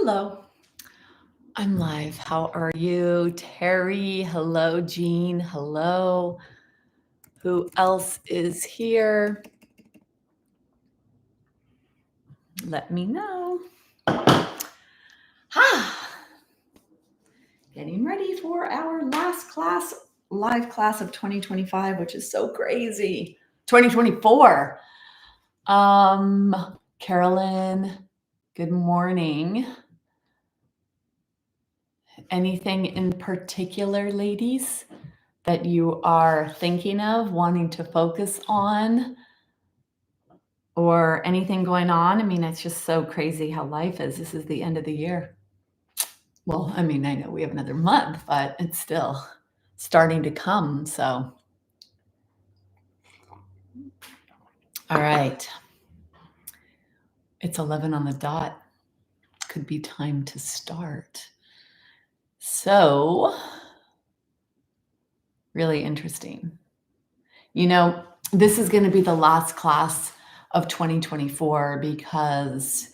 Hello, I'm live. How are you? Terry, hello. Jean, hello. Who else is here? Let me know. Getting ready for our last class, live class of 2025, which is so crazy. 2024. Carolyn, good morning. Anything in particular, ladies, that you are thinking of, wanting to focus on, or anything going on? I mean, it's just so crazy how life is. This is the end of the year. Well, I mean, I know we have another month, but it's still starting to come. So, all right. It's 11 on the dot. Could be time to start. So, really interesting. You know, this is going to be the last class of 2024 because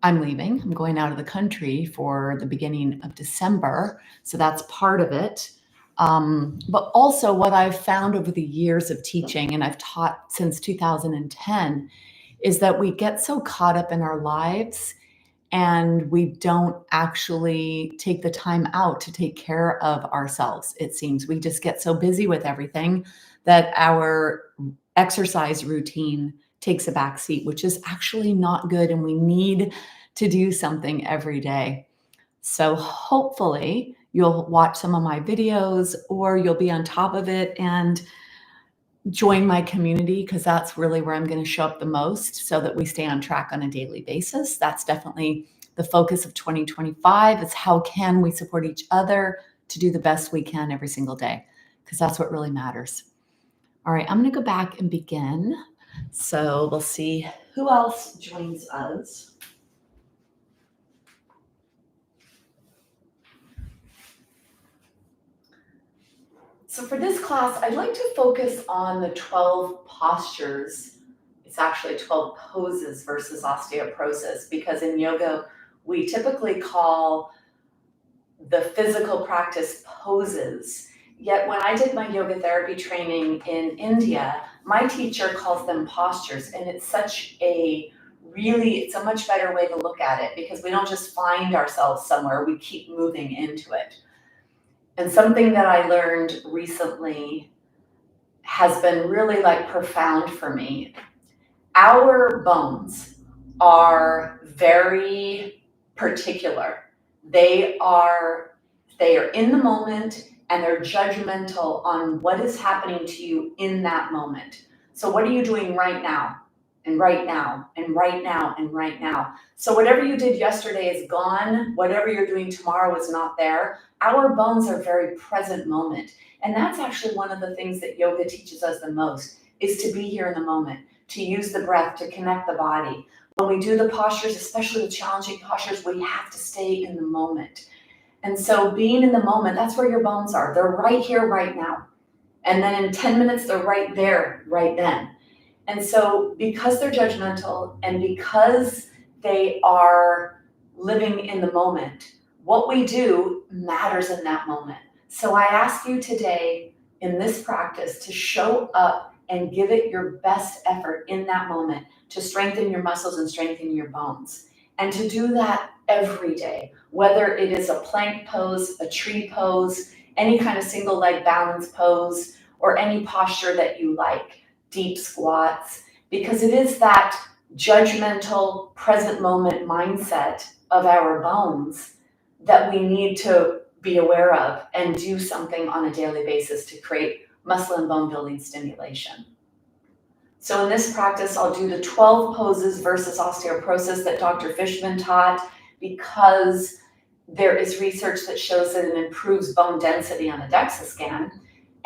I'm leaving. I'm going out of the country for the beginning of December. So that's part of it. But also, what I've found over the years of teaching, and I've taught since 2010, is that we get so caught up in our lives and we don't actually take the time out to take care of ourselves. It seems we just get so busy with everything that our exercise routine takes a back seat, which is actually not good. And we need to do something every day. So hopefully you'll watch some of my videos or you'll be on top of it and join my community, because that's really where I'm going to show up the most so that we stay on track on a daily basis. That's definitely the focus of 2025, is how can we support each other to do the best we can every single day, because that's what really matters. All right, I'm going to go back and begin. So we'll see who else joins us. So for this class, I'd like to focus on the 12 postures. It's actually 12 poses versus osteoporosis, because in yoga, we typically call the physical practice poses. Yet when I did my yoga therapy training in India, my teacher calls them postures. And it's it's a much better way to look at it, because we don't just find ourselves somewhere, we keep moving into it. And something that I learned recently has been really profound for me. Our bones are very particular. They are in the moment, and they're judgmental on what is happening to you in that moment. So what are you doing right now? And right now, and right now, and right now. So whatever you did yesterday is gone. Whatever you're doing tomorrow is not there. Our bones are very present moment. And that's actually one of the things that yoga teaches us the most, is to be here in the moment, to use the breath, to connect the body. When we do the postures, especially the challenging postures, we have to stay in the moment. And so being in the moment, that's where your bones are. They're right here, right now. And then in 10 minutes, they're right there, right then. And so because they're judgmental and because they are living in the moment, what we do matters in that moment. So I ask you today in this practice to show up and give it your best effort in that moment, to strengthen your muscles and strengthen your bones. And to do that every day, whether it is a plank pose, a tree pose, any kind of single leg balance pose, or any posture that you like. Deep squats, because it is that judgmental present moment mindset of our bones that we need to be aware of and do something on a daily basis to create muscle and bone building stimulation. So in this practice, I'll do the 12 poses versus osteoporosis that Dr. Fishman taught, because there is research that shows that it improves bone density on a DEXA scan.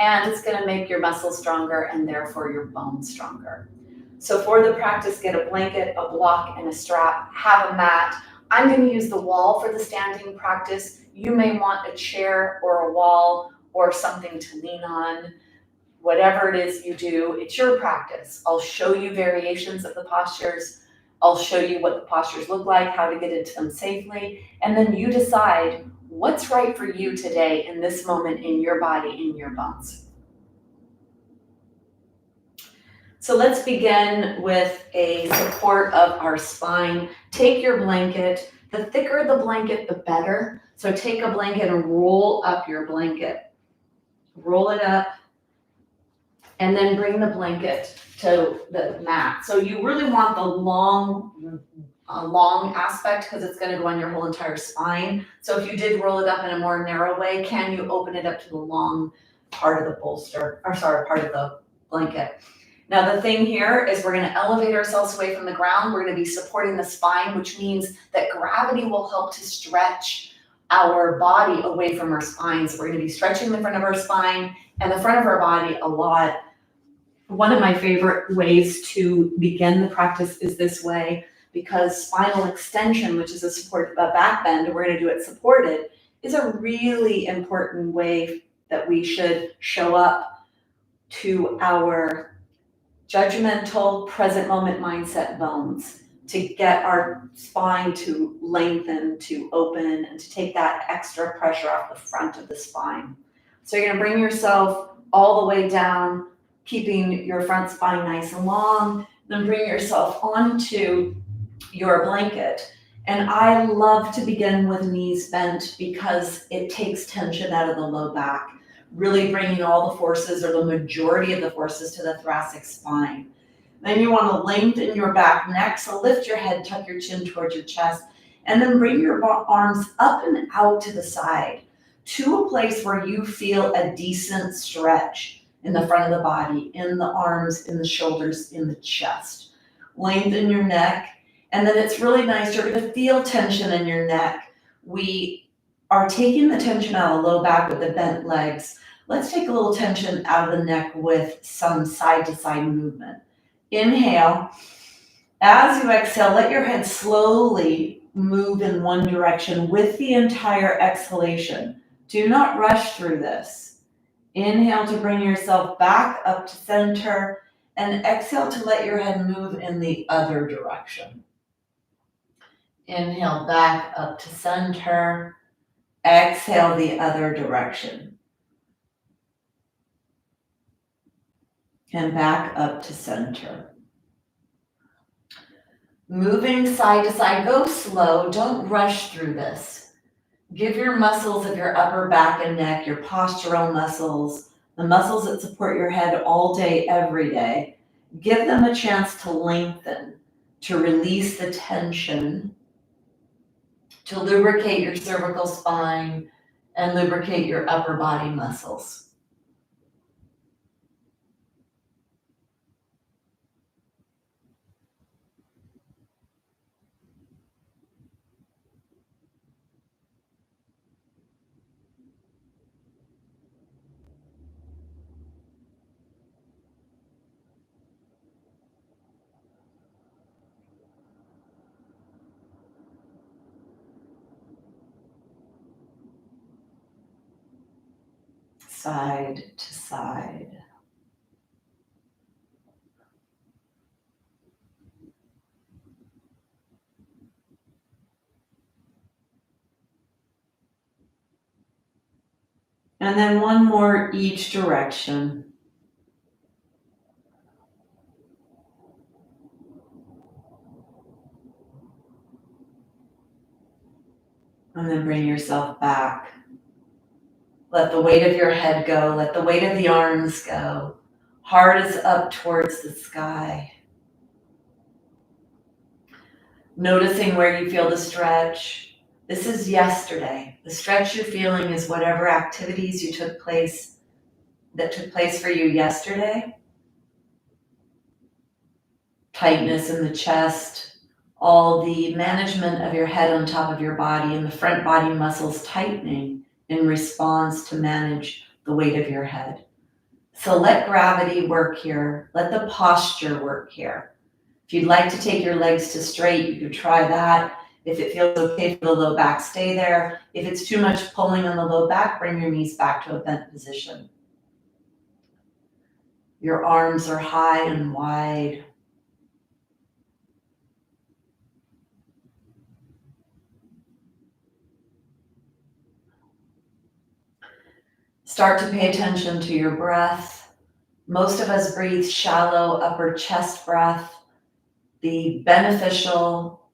And it's going to make your muscles stronger and therefore your bones stronger. So for the practice, get a blanket, a block, and a strap. Have a mat. I'm going to use the wall for the standing practice. You may want a chair or a wall or something to lean on. Whatever it is you do, it's your practice. I'll show you variations of the postures. I'll show you what the postures look like, how to get into them safely, and then you decide what's right for you today in this moment in your body, in your bones. So let's begin with a support of our spine. Take your blanket. The thicker the blanket, the better. So take a blanket and roll up your blanket. Roll it up, and then bring the blanket to the mat. So you really want the long aspect because it's going to go on your whole entire spine. So if you did roll it up in a more narrow way, can you open it up to the long part of the part of the blanket? Now the thing here is we're going to elevate ourselves away from the ground. We're going to be supporting the spine, which means that gravity will help to stretch our body away from our spine. So we're going to be stretching the front of our spine and the front of our body a lot. One of my favorite ways to begin the practice is this way, because spinal extension, which is a back bend, and we're going to do it supported, is a really important way that we should show up to our judgmental, present moment mindset bones to get our spine to lengthen, to open, and to take that extra pressure off the front of the spine. So you're going to bring yourself all the way down, keeping your front spine nice and long, then bring yourself onto your blanket. And I love to begin with knees bent because it takes tension out of the low back, really bringing all the forces or the majority of the forces to the thoracic spine. Then you want to lengthen your back neck, so lift your head, tuck your chin towards your chest, and then bring your arms up and out to the side to a place where you feel a decent stretch in the front of the body, in the arms, in the shoulders, in the chest. Lengthen your neck, and then it's really nice. You're going to feel tension in your neck. We are taking the tension out of the low back with the bent legs. Let's take a little tension out of the neck with some side-to-side movement. Inhale. As you exhale, let your head slowly move in one direction with the entire exhalation. Do not rush through this. Inhale to bring yourself back up to center, and exhale to let your head move in the other direction. Inhale back up to center. Exhale the other direction. And back up to center. Moving side to side, go slow, don't rush through this. Give your muscles of your upper back and neck, your postural muscles, the muscles that support your head all day, every day, give them a chance to lengthen, to release the tension, to lubricate your cervical spine and lubricate your upper body muscles. Side to side. And then one more each direction. And then bring yourself back. Let the weight of your head go. Let the weight of the arms go. Heart is up towards the sky. Noticing where you feel the stretch. This is yesterday. The stretch you're feeling is whatever activities took place for you yesterday. Tightness in the chest, all the management of your head on top of your body and the front body muscles tightening in response to manage the weight of your head. So let gravity work here. Let the posture work here. If you'd like to take your legs to straight, you could try that. If it feels okay for the low back, stay there. If it's too much pulling on the low back, bring your knees back to a bent position. Your arms are high and wide. Start to pay attention to your breath. Most of us breathe shallow upper chest breath. The beneficial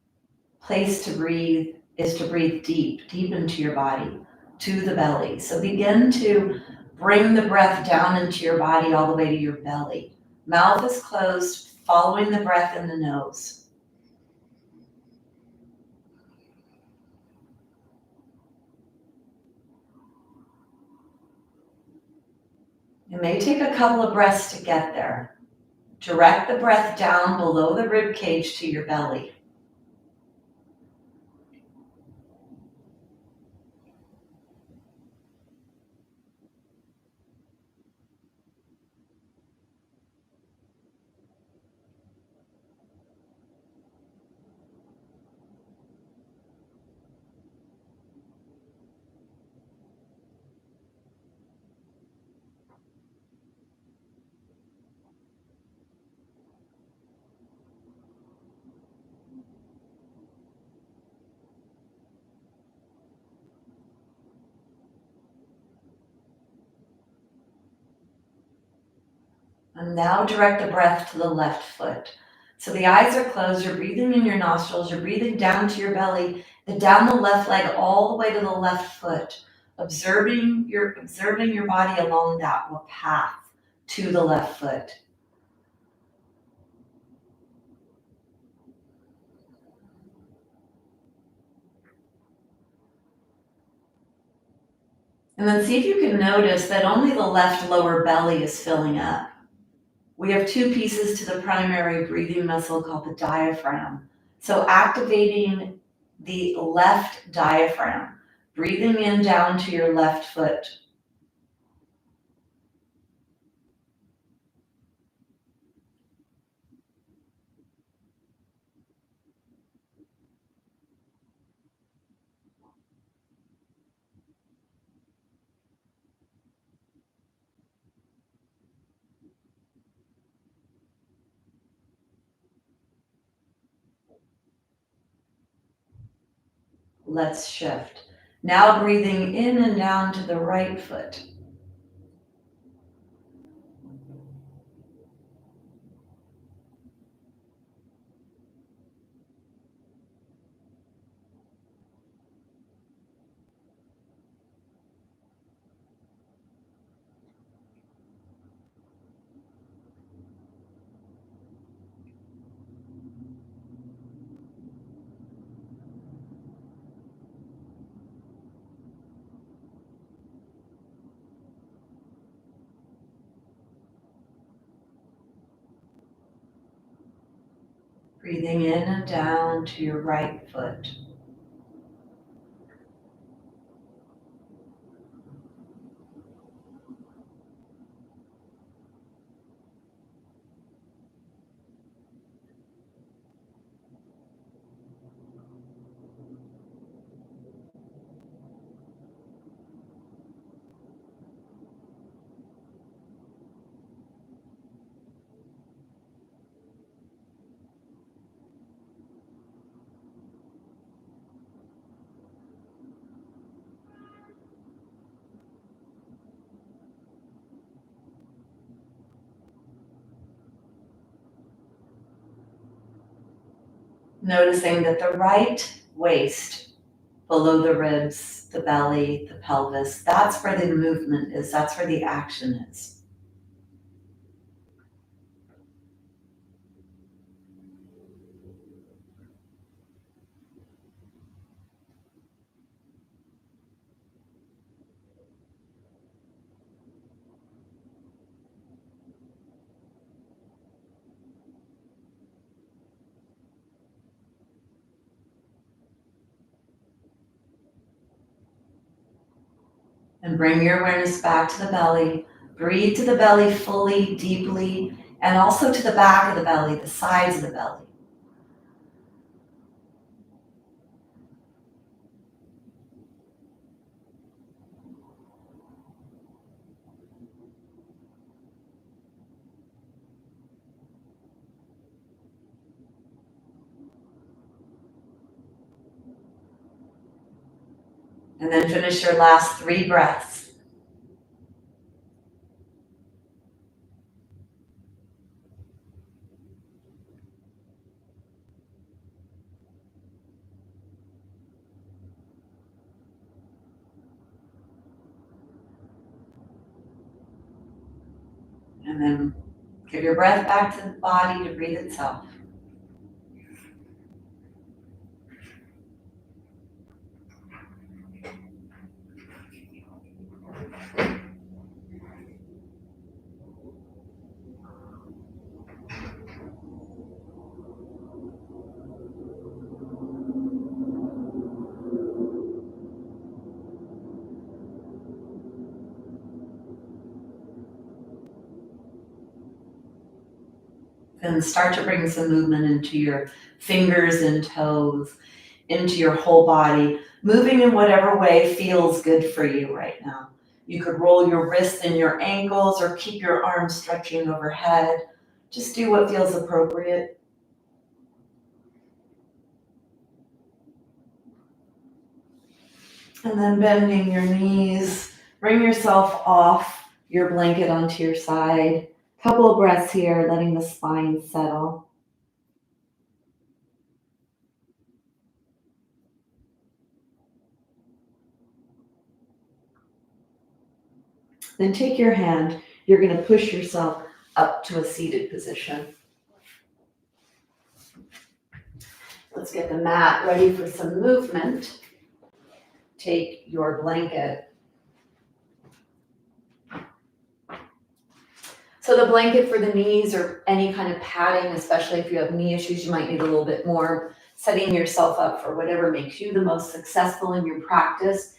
place to breathe is to breathe deep, deep into your body, to the belly. So begin to bring the breath down into your body all the way to your belly. Mouth is closed, following the breath in the nose. It may take a couple of breaths to get there. Direct the breath down below the rib cage to your belly. And now direct the breath to the left foot. So the eyes are closed, you're breathing in your nostrils, you're breathing down to your belly, then down the left leg all the way to the left foot, observing your body along that path to the left foot. And then see if you can notice that only the left lower belly is filling up. We have two pieces to the primary breathing muscle called the diaphragm. So activating the left diaphragm, breathing in down to your left foot. Let's shift. Now breathing in and down to the right foot. Breathing in and down to your right foot. Noticing that the right waist, below the ribs, the belly, the pelvis, that's where the movement is, that's where the action is. And bring your awareness back to the belly. Breathe to the belly fully, deeply, and also to the back of the belly, the sides of the belly. And then finish your last 3 breaths. And then give your breath back to the body to breathe itself. Then start to bring some movement into your fingers and toes, into your whole body, moving in whatever way feels good for you right now. You could roll your wrists and your ankles or keep your arms stretching overhead. Just do what feels appropriate. And then bending your knees, bring yourself off your blanket onto your side. Couple of breaths here, letting the spine settle. Then take your hand, you're going to push yourself up to a seated position. Let's get the mat ready for some movement. Take your blanket. So the blanket for the knees or any kind of padding, especially if you have knee issues, you might need a little bit more. Setting yourself up for whatever makes you the most successful in your practice.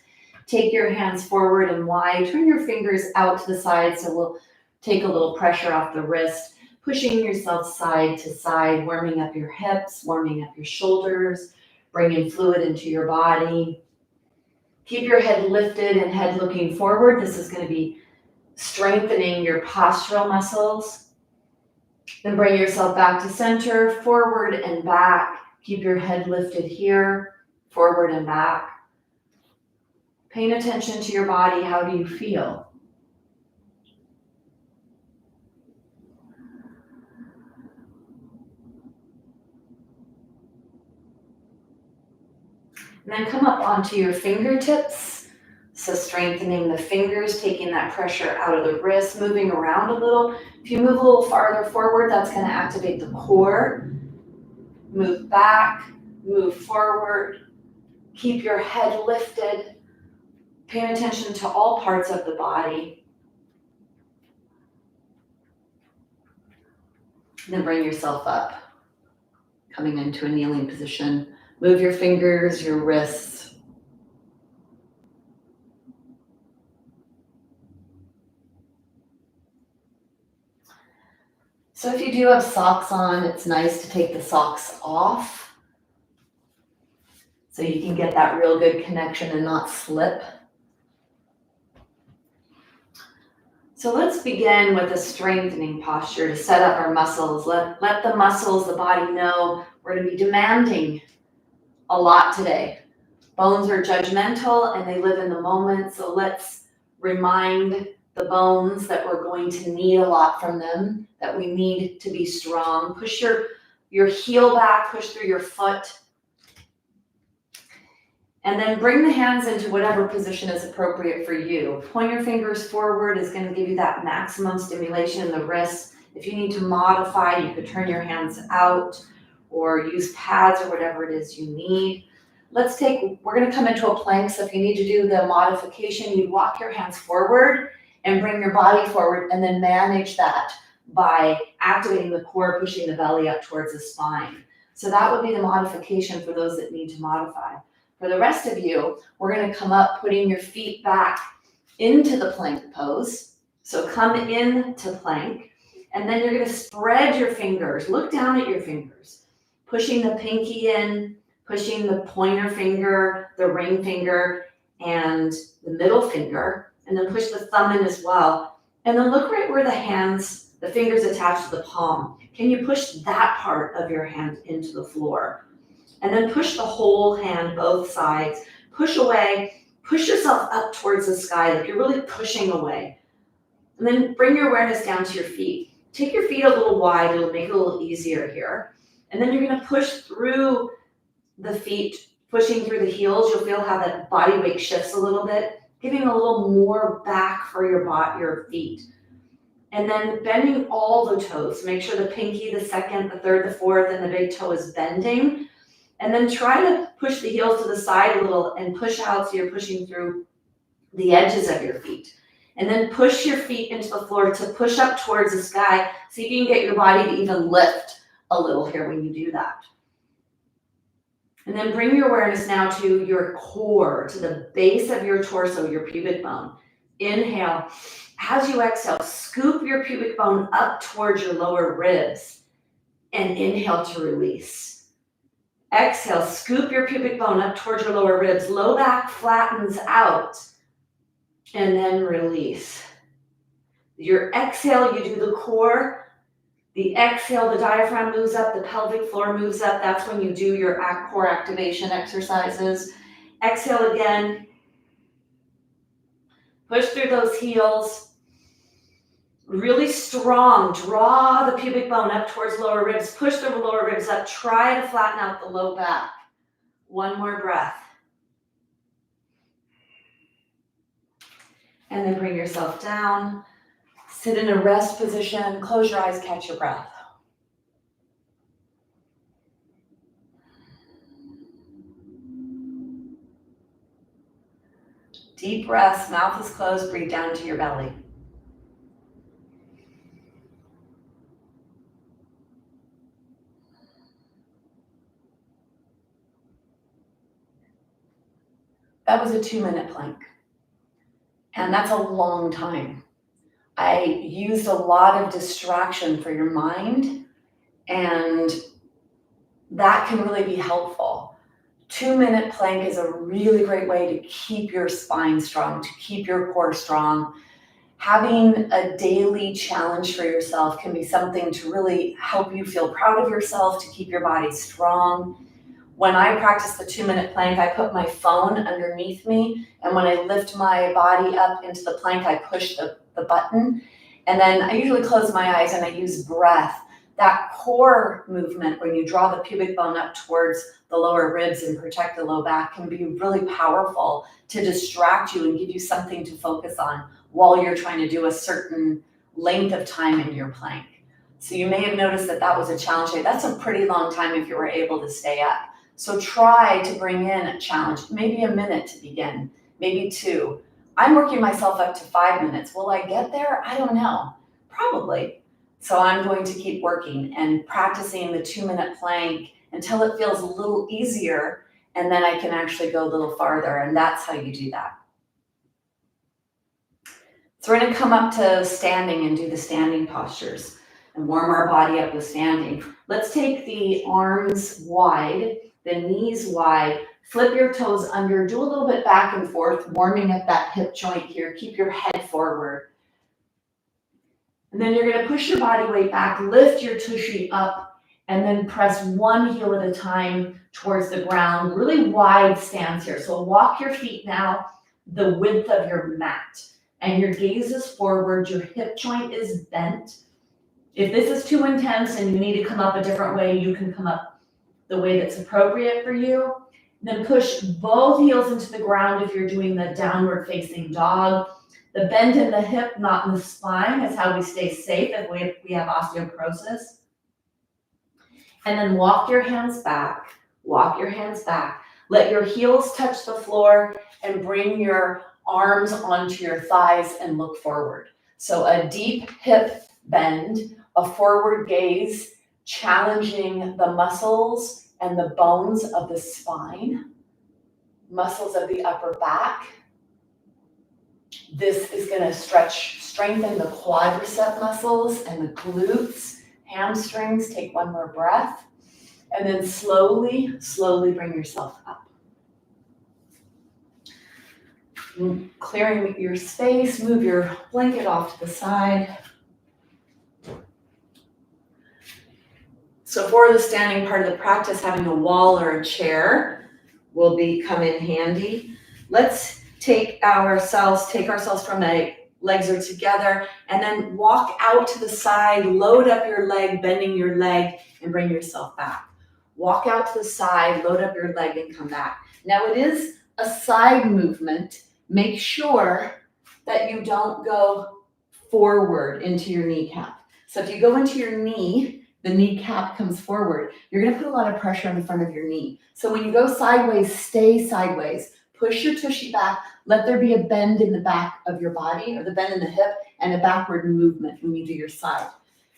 Take your hands forward and wide. Turn your fingers out to the side so we'll take a little pressure off the wrist. Pushing yourself side to side, warming up your hips, warming up your shoulders, bringing fluid into your body. Keep your head lifted and head looking forward. This is going to be strengthening your postural muscles. Then bring yourself back to center, forward and back. Keep your head lifted here, forward and back. Paying attention to your body, how do you feel? And then come up onto your fingertips. So strengthening the fingers, taking that pressure out of the wrist, moving around a little. If you move a little farther forward, that's going to activate the core. Move back, move forward. Keep your head lifted. Paying attention to all parts of the body. And then bring yourself up, coming into a kneeling position. Move your fingers, your wrists. So if you do have socks on, it's nice to take the socks off so you can get that real good connection and not slip. So let's begin with a strengthening posture to set up our muscles. Let the muscles, the body know we're going to be demanding a lot today. Bones are judgmental and they live in the moment, so let's remind the bones that we're going to need a lot from them, that we need to be strong. Push your heel back, push through your foot. And then bring the hands into whatever position is appropriate for you. Point your fingers forward is going to give you that maximum stimulation in the wrists. If you need to modify, you could turn your hands out or use pads or whatever it is you need. We're going to come into a plank, so if you need to do the modification, you walk your hands forward and bring your body forward and then manage that by activating the core, pushing the belly up towards the spine. So that would be the modification for those that need to modify. For the rest of you, we're going to come up, putting your feet back into the plank pose. So come into plank, and then you're going to spread your fingers. Look down at your fingers, pushing the pinky in, pushing the pointer finger, the ring finger, and the middle finger, and then push the thumb in as well. And then look right where the fingers attach to the palm. Can you push that part of your hand into the floor? And then push the whole hand, both sides. Push away, push yourself up towards the sky, like you're really pushing away. And then bring your awareness down to your feet. Take your feet a little wide, it'll make it a little easier here. And then you're gonna push through the feet, pushing through the heels. You'll feel how that body weight shifts a little bit, giving a little more back for your feet. And then bending all the toes. Make sure the pinky, the second, the third, the fourth, and the big toe is bending. And then try to push the heels to the side a little and push out so you're pushing through the edges of your feet. And then push your feet into the floor to push up towards the sky so you can get your body to even lift a little here when you do that. And then bring your awareness now to your core, to the base of your torso, your pubic bone. Inhale. As you exhale, scoop your pubic bone up towards your lower ribs and inhale to release. Exhale, scoop your pubic bone up towards your lower ribs. Low back flattens out and then release. Your exhale, you do the core. The exhale, the diaphragm moves up, the pelvic floor moves up. That's when you do your core activation exercises. Exhale again. Push through those heels. Really strong. Draw the pubic bone up towards lower ribs. Push the lower ribs up. Try to flatten out the low back. One more breath. And then bring yourself down. Sit in a rest position. Close your eyes, catch your breath. Deep breaths, mouth is closed, breathe down to your belly. That was a 2-minute plank. And that's a long time. I used a lot of distraction for your mind, and that can really be helpful. 2-minute plank is a really great way to keep your spine strong, to keep your core strong. Having a daily challenge for yourself can be something to really help you feel proud of yourself, to keep your body strong. When I practice the 2-minute plank, I put my phone underneath me, and when I lift my body up into the plank, I push the button, and then I usually close my eyes and I use breath. That core movement, when you draw the pubic bone up towards the lower ribs and protect the low back, can be really powerful to distract you and give you something to focus on while you're trying to do a certain length of time in your plank. So you may have noticed that that was a challenge day. That's a pretty long time if you were able to stay up. So try to bring in a challenge, maybe a minute to begin, maybe 2. I'm working myself up to 5 minutes. Will I get there? I don't know. Probably. So I'm going to keep working and practicing the 2-minute plank until it feels a little easier, and then I can actually go a little farther, and that's how you do that. So we're going to come up to standing and do the standing postures and warm our body up with standing. Let's take the arms wide, the knees wide, flip your toes under, do a little bit back and forth, warming up that hip joint here. Keep your head forward. And then you're going to push your body weight back, lift your tushy up, and then press one heel at a time towards the ground. Really wide stance here. So walk your feet now the width of your mat, and your gaze is forward. Your hip joint is bent. If this is too intense and you need to come up a different way, you can come up the way that's appropriate for you. Then push both heels into the ground if you're doing the downward facing dog. The bend in the hip, not in the spine, is how we stay safe if we have osteoporosis. And then walk your hands back, walk your hands back. Let your heels touch the floor and bring your arms onto your thighs and look forward. So a deep hip bend, a forward gaze, challenging the muscles and the bones of the spine, muscles of the upper back. This is going to strengthen the quadricep muscles and the glutes, hamstrings. Take one more breath. And then slowly, slowly bring yourself up. Clearing your space, move your blanket off to the side. So for the standing part of the practice, having a wall or a chair will come in handy. Let's take ourselves from a legs are together, and then walk out to the side, load up your leg, bending your leg, and bring yourself back. Walk out to the side, load up your leg, and come back. Now it is a side movement. Make sure that you don't go forward into your kneecap. So if you go into your knee, the kneecap comes forward. You're gonna put a lot of pressure on the front of your knee. So when you go sideways, stay sideways. Push your tushy back. Let there be a bend in the back of your body, or the bend in the hip, and a backward movement when you do your side.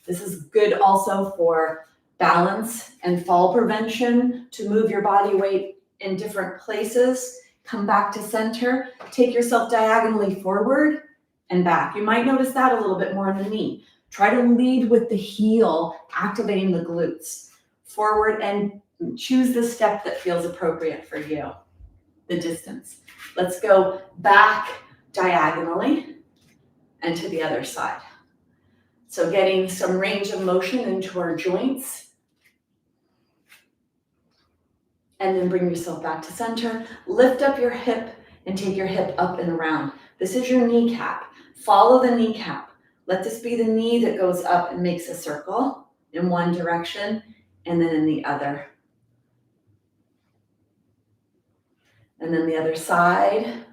This is good also for balance and fall prevention, to move your body weight in different places. Come back to center. Take yourself diagonally forward and back. You might notice that a little bit more in the knee. Try to lead with the heel, activating the glutes. Forward, and choose the step that feels appropriate for you, the distance. Let's go back diagonally and to the other side. So getting some range of motion into our joints. And then bring yourself back to center. Lift up your hip and take your hip up and around. This is your kneecap. Follow the kneecap. Let this be the knee that goes up and makes a circle in one direction and then in the other. And then the other side.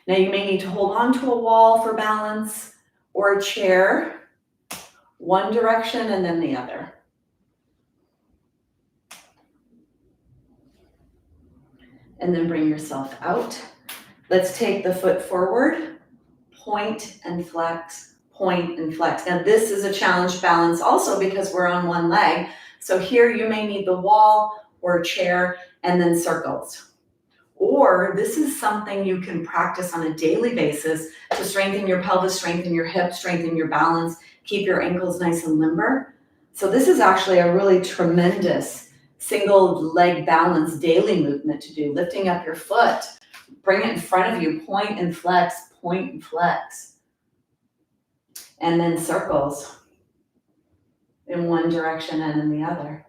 Now you may need to hold on to a wall for balance, or a chair. One direction and then the other. And then bring yourself out. Let's take the foot forward, point and flex, point and flex. Now this is a challenge balance also because we're on one leg. So here you may need the wall or a chair and then circles. Or this is something you can practice on a daily basis to strengthen your pelvis, strengthen your hips, strengthen your balance, keep your ankles nice and limber. So this is actually a really tremendous single leg balance daily movement to do. Lifting up your foot, bring it in front of you, point and flex, point and flex. And then circles in one direction and in the other.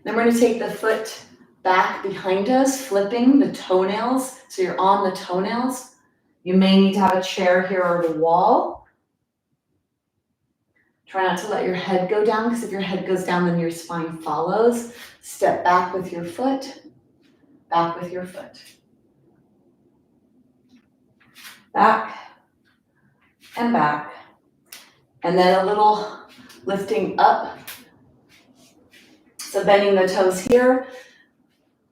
Then we're going to take the foot back behind us, flipping the toenails. So you're on the toenails. You may need to have a chair here or the wall. Try not to let your head go down, because if your head goes down, then your spine follows. Step back with your foot, back with your foot. Back and back. And then a little lifting up. So bending the toes here,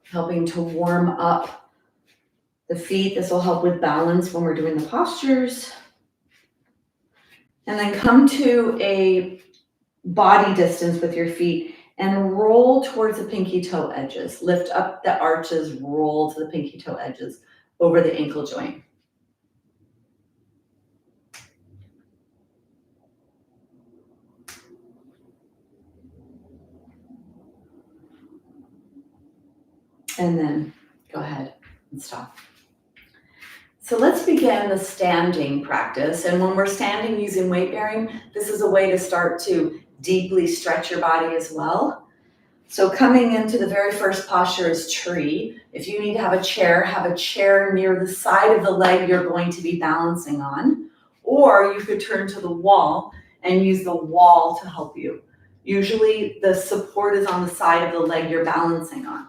helping to warm up the feet. This will help with balance when we're doing the postures. And then come to a body distance with your feet and roll towards the pinky toe edges. Lift up the arches, roll to the pinky toe edges over the ankle joint. And then go ahead and stop. So let's begin the standing practice. And when we're standing using weight bearing, this is a way to start to deeply stretch your body as well. So coming into the very first posture is tree. If you need to have a chair near the side of the leg you're going to be balancing on. Or you could turn to the wall and use the wall to help you. Usually the support is on the side of the leg you're balancing on.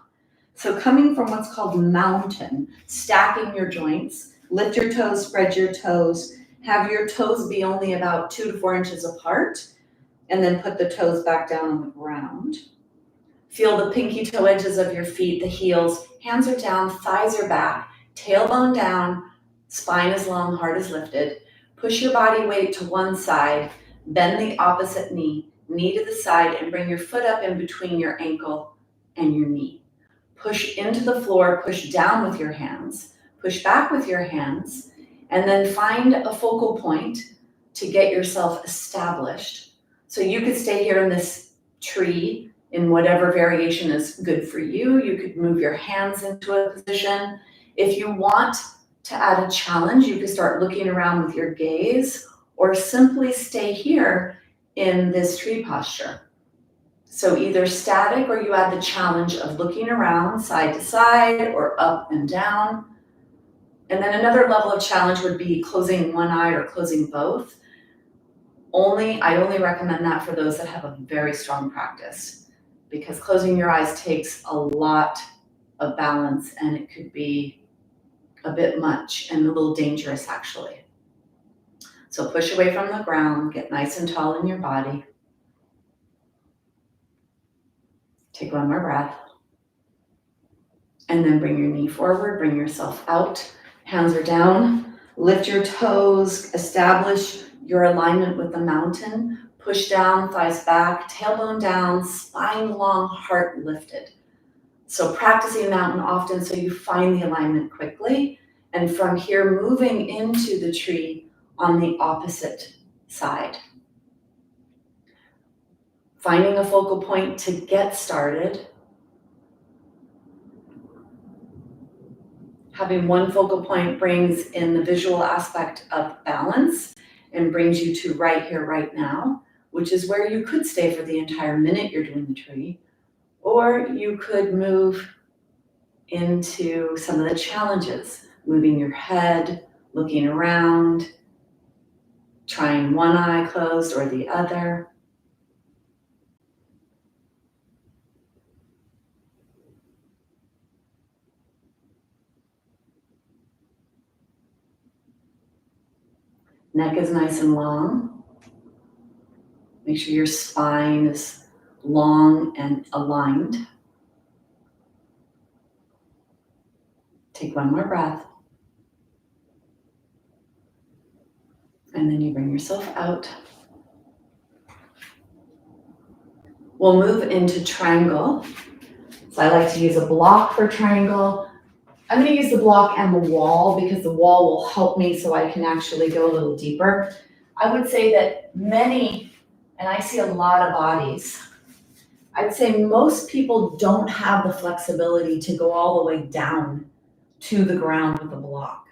So coming from what's called mountain, stacking your joints, lift your toes, spread your toes, have your toes be only about 2 to 4 inches apart, and then put the toes back down on the ground. Feel the pinky toe edges of your feet, the heels, hands are down, thighs are back, tailbone down, spine is long, heart is lifted. Push your body weight to one side, bend the opposite knee, knee to the side, and bring your foot up in between your ankle and your knee. Push into the floor, push down with your hands, push back with your hands, and then find a focal point to get yourself established. So you could stay here in this tree in whatever variation is good for you. You could move your hands into a position. If you want to add a challenge, you could start looking around with your gaze, or simply stay here in this tree posture. So either static, or you add the challenge of looking around side to side or up and down. And then another level of challenge would be closing one eye or closing both. I only recommend that for those that have a very strong practice, because closing your eyes takes a lot of balance and it could be a bit much and a little dangerous actually. So push away from the ground, get nice and tall in your body. Take one more breath. And then bring your knee forward, bring yourself out. Hands are down. Lift your toes, establish your alignment with the mountain. Push down, thighs back, tailbone down, spine long, heart lifted. So practicing mountain often so you find the alignment quickly. And from here, moving into the tree on the opposite side. Finding a focal point to get started. Having one focal point brings in the visual aspect of balance and brings you to right here, right now, which is where you could stay for the entire minute you're doing the tree, or you could move into some of the challenges, moving your head, looking around, trying one eye closed or the other. Neck is nice and long. Make sure your spine is long and aligned. Take one more breath. And then you bring yourself out. We'll move into triangle. So I like to use a block for triangle. I'm going to use the block and the wall because the wall will help me so I can actually go a little deeper. I would say that many, and I see a lot of bodies, I'd say most people don't have the flexibility to go all the way down to the ground with the block.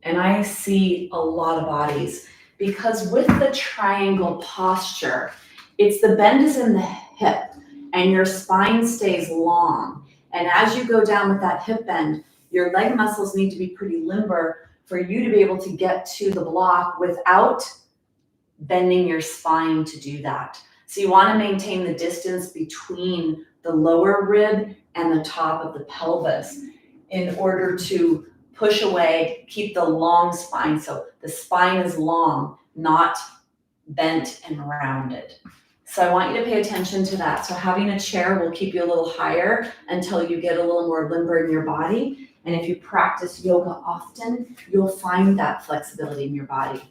And I see a lot of bodies because with the triangle posture, it's the bend is in the hip and your spine stays long. And as you go down with that hip bend, your leg muscles need to be pretty limber for you to be able to get to the block without bending your spine to do that. So you want to maintain the distance between the lower rib and the top of the pelvis in order to push away, keep the long spine. So the spine is long, not bent and rounded. So I want you to pay attention to that. So having a chair will keep you a little higher until you get a little more limber in your body. And if you practice yoga often, you'll find that flexibility in your body.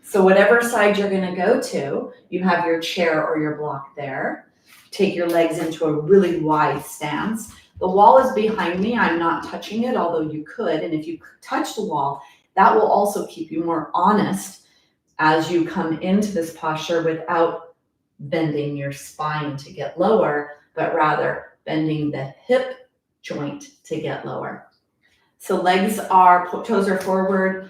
So whatever side you're going to go to, you have your chair or your block there. Take your legs into a really wide stance. The wall is behind me. I'm not touching it, although you could. And if you touch the wall, that will also keep you more honest as you come into this posture without bending your spine to get lower, but rather bending the hip joint to get lower. So toes are forward,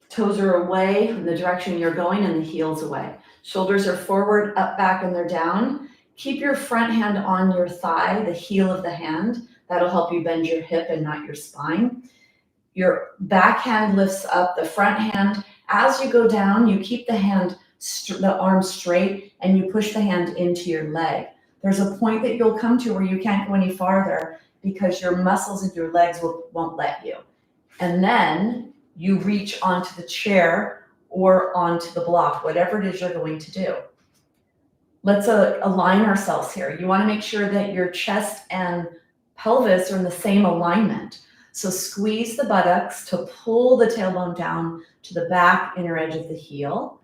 toes are away in the direction you're going and the heels away. Shoulders are forward, up, back, and they're down. Keep your front hand on your thigh, the heel of the hand. That'll help you bend your hip and not your spine. Your back hand lifts up, the front hand. As you go down, you keep the arm straight and you push the hand into your leg. There's a point that you'll come to where you can't go any farther because your muscles in your legs won't let you. And then you reach onto the chair or onto the block, whatever it is you're going to do. Let's align ourselves here. You want to make sure that your chest and pelvis are in the same alignment. So squeeze the buttocks to pull the tailbone down to the back inner edge of the heel.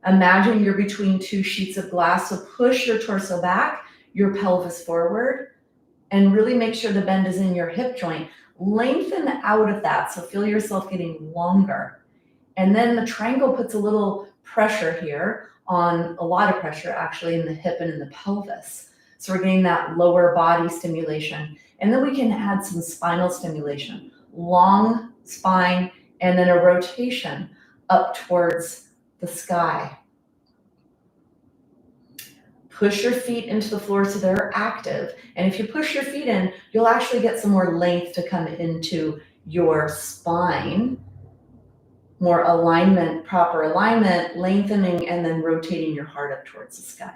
Imagine you're between two sheets of glass, so push your torso back, your pelvis forward, and really make sure the bend is in your hip joint. Lengthen out of that, so feel yourself getting longer. And then the triangle puts a little pressure here, on a lot of pressure actually in the hip and in the pelvis. So we're getting that lower body stimulation. And then we can add some spinal stimulation, long spine, and then a rotation up towards the sky. Push your feet into the floor so they're active. And if you push your feet in, you'll actually get some more length to come into your spine. More alignment, proper alignment, lengthening, and then rotating your heart up towards the sky.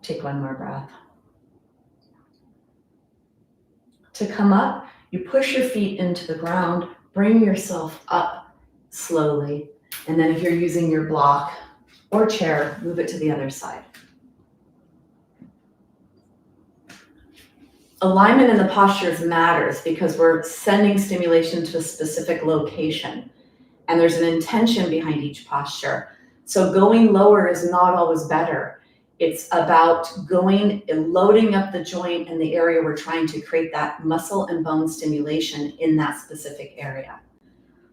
Take one more breath. To come up, you push your feet into the ground, bring yourself up slowly, and then if you're using your block or chair, move it to the other side. Alignment in the postures matters because we're sending stimulation to a specific location, and there's an intention behind each posture. So going lower is not always better. It's about loading up the joint in the area we're trying to create that muscle and bone stimulation in that specific area.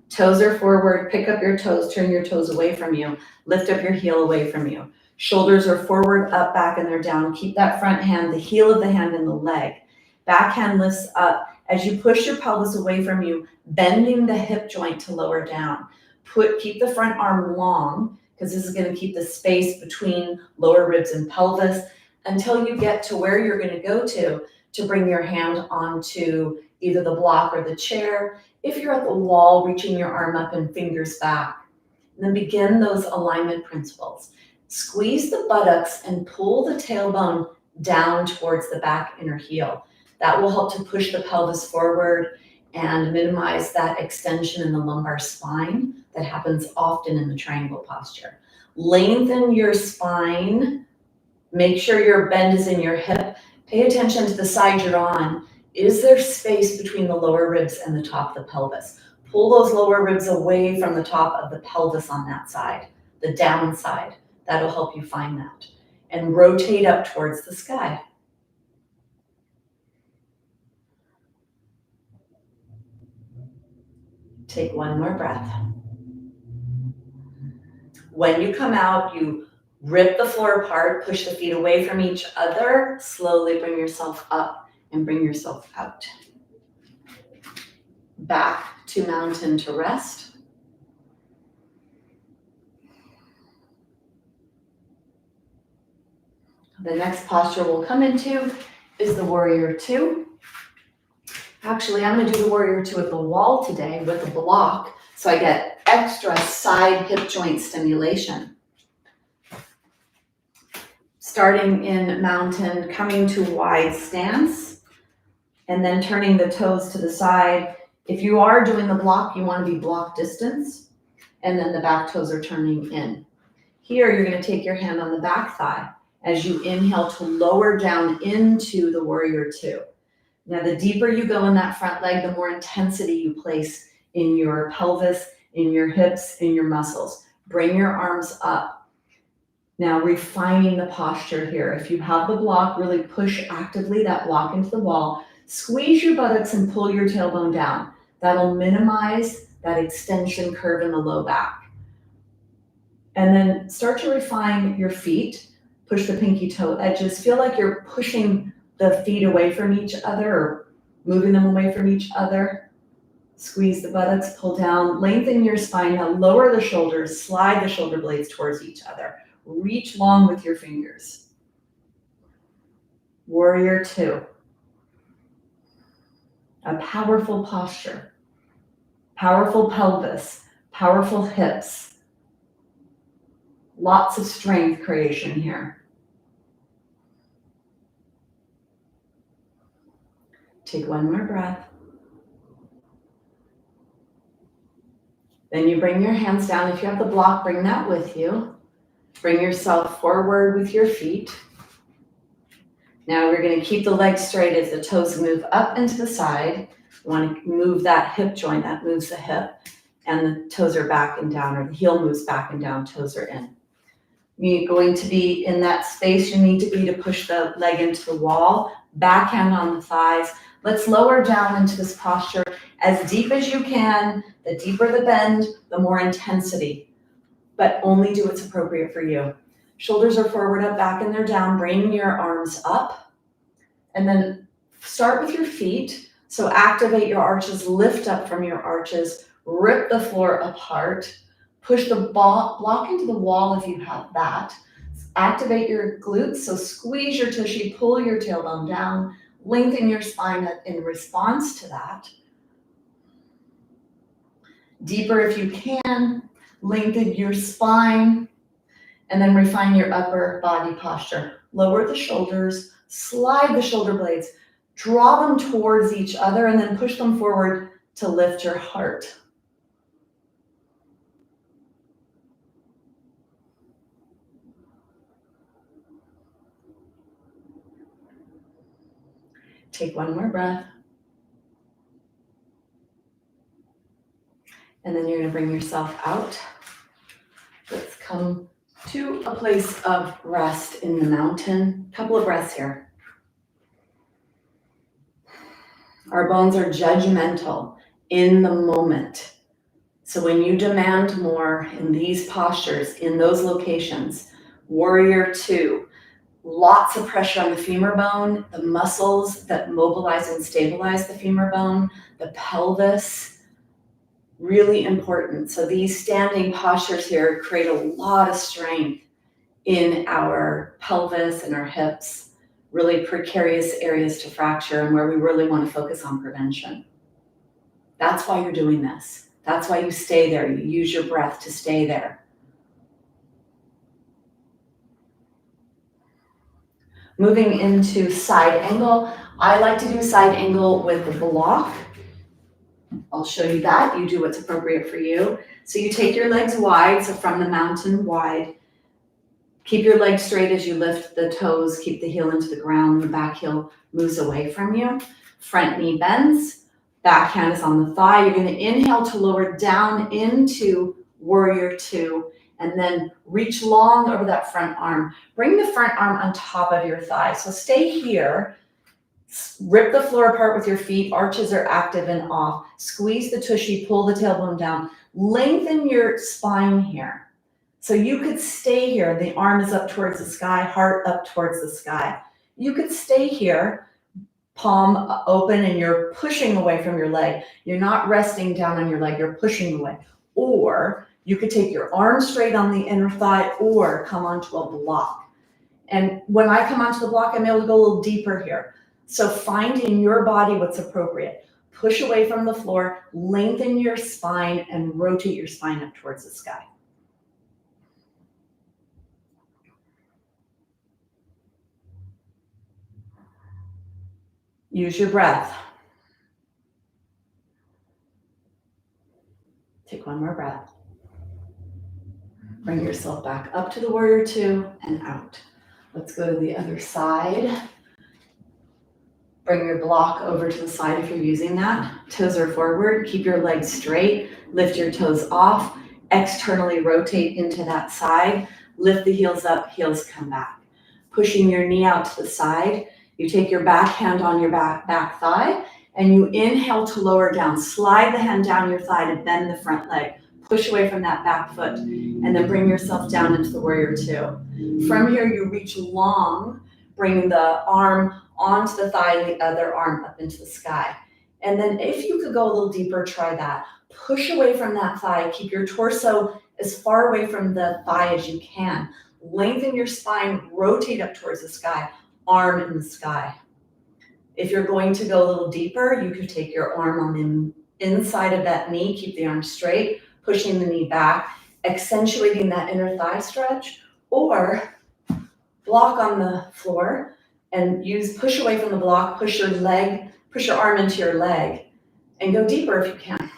Toes are forward, pick up your toes, turn your toes away from you, lift up your heel away from you. Shoulders are forward, up, back, and they're down. Keep that front hand, the heel of the hand in the leg. Back hand lifts up. As you push your pelvis away from you, bending the hip joint to lower down. Keep the front arm long, because this is going to keep the space between lower ribs and pelvis until you get to where you're going to go to bring your hand onto either the block or the chair. If you're at the wall, reaching your arm up and fingers back. And then begin those alignment principles. Squeeze the buttocks and pull the tailbone down towards the back inner heel. That will help to push the pelvis forward and minimize that extension in the lumbar spine that happens often in the triangle posture. Lengthen your spine. Make sure your bend is in your hip. Pay attention to the side you're on. Is there space between the lower ribs and the top of the pelvis? Pull those lower ribs away from the top of the pelvis on that side, the down side. That'll help you find that. And rotate up towards the sky. Take one more breath. When you come out, you rip the floor apart, push the feet away from each other, slowly bring yourself up and bring yourself out. Back to mountain to rest. The next posture we'll come into is the warrior two. Actually, I'm going to do the warrior two at the wall today with a block, so I get extra side hip joint stimulation. Starting in mountain, coming to wide stance, and then turning the toes to the side. If you are doing the block, you want to be block distance, and then the back toes are turning in. Here, you're going to take your hand on the back thigh as you inhale to lower down into the warrior two. Now, the deeper you go in that front leg, the more intensity you place in your pelvis, in your hips, in your muscles. Bring your arms up. Now, refining the posture here. If you have the block, really push actively that block into the wall. Squeeze your buttocks and pull your tailbone down. That'll minimize that extension curve in the low back. And then start to refine your feet. Push the pinky toe edges. Feel like you're pushing the feet away from each other or moving them away from each other. Squeeze the buttocks, pull down, lengthen your spine. Now lower the shoulders, slide the shoulder blades towards each other. Reach long with your fingers. Warrior two. A powerful posture, powerful pelvis, powerful hips. Lots of strength creation here. Take one more breath. Then you bring your hands down. If you have the block, bring that with you. Bring yourself forward with your feet. Now we're going to keep the legs straight as the toes move up and to the side. You want to move that hip joint, that moves the hip, and the toes are back and down, or the heel moves back and down, toes are in. You're going to be in that space you need to be to push the leg into the wall, backhand on the thighs. Let's lower down into this posture as deep as you can. The deeper the bend, the more intensity, but only do what's appropriate for you. Shoulders are forward, up, back, and they're down. Bring your arms up, and then start with your feet. So activate your arches, lift up from your arches, rip the floor apart, push the block into the wall if you have that. Activate your glutes, so squeeze your tushy, pull your tailbone down, lengthen your spine in response to that. Deeper if you can, lengthen your spine, and then refine your upper body posture. lower the shoulders, slide the shoulder blades, draw them towards each other, and then push them forward to lift your heart. Take one more breath. And then you're going to bring yourself out. Let's come to a place of rest in the mountain. Couple of breaths here. Our bones are judgmental in the moment. So when you demand more in these postures, in those locations, warrior two, lots of pressure on the femur bone, the muscles that mobilize and stabilize the femur bone, the pelvis, really important. So these standing postures here create a lot of strength in our pelvis and our hips, really precarious areas to fracture and where we really want to focus on prevention. That's why you're doing this. That's why you stay there. You use your breath to stay there. Moving into side angle. I like to do side angle with the block. I'll show you that. You do what's appropriate for you. So you take your legs wide, so from the mountain wide. Keep your legs straight as you lift the toes. Keep the heel into the ground. The back heel moves away from you. Front knee bends. Back hand is on the thigh. You're going to inhale to lower down into warrior two, and then reach long over that front arm. Bring the front arm on top of your thigh. So stay here. Rip the floor apart with your feet. Arches are active and off. Squeeze the tushy, pull the tailbone down. Lengthen your spine here. So you could stay here. The arm is up towards the sky, heart up towards the sky. You could stay here, palm open, and you're pushing away from your leg. You're not resting down on your leg, you're pushing away. Or you could take your arm straight on the inner thigh or come onto a block. And when I come onto the block, I'm able to go a little deeper here. So find in your body what's appropriate. Push away from the floor, lengthen your spine, and rotate your spine up towards the sky. Use your breath. Take one more breath. Bring yourself back up to the warrior two and out. Let's go to the other side. Bring your block over to the side if you're using that. Toes are forward. Keep your legs straight. Lift your toes off. Externally rotate into that side. Lift the heels up, heels come back. Pushing your knee out to the side. You take your back hand on your back thigh and you inhale to lower down. Slide the hand down your thigh to bend the front leg. Push away from that back foot and then bring yourself down into the warrior two. From here, you reach long, bring the arm onto the thigh and the other arm up into the sky. And then if you could go a little deeper, try that. Push away from that thigh. Keep your torso as far away from the thigh as you can. Lengthen your spine, rotate up towards the sky, arm in the sky. If you're going to go a little deeper, you could take your arm on the inside of that knee, keep the arm straight, pushing the knee back, accentuating that inner thigh stretch, or block on the floor and push away from the block, push your arm into your leg, and go deeper if you can.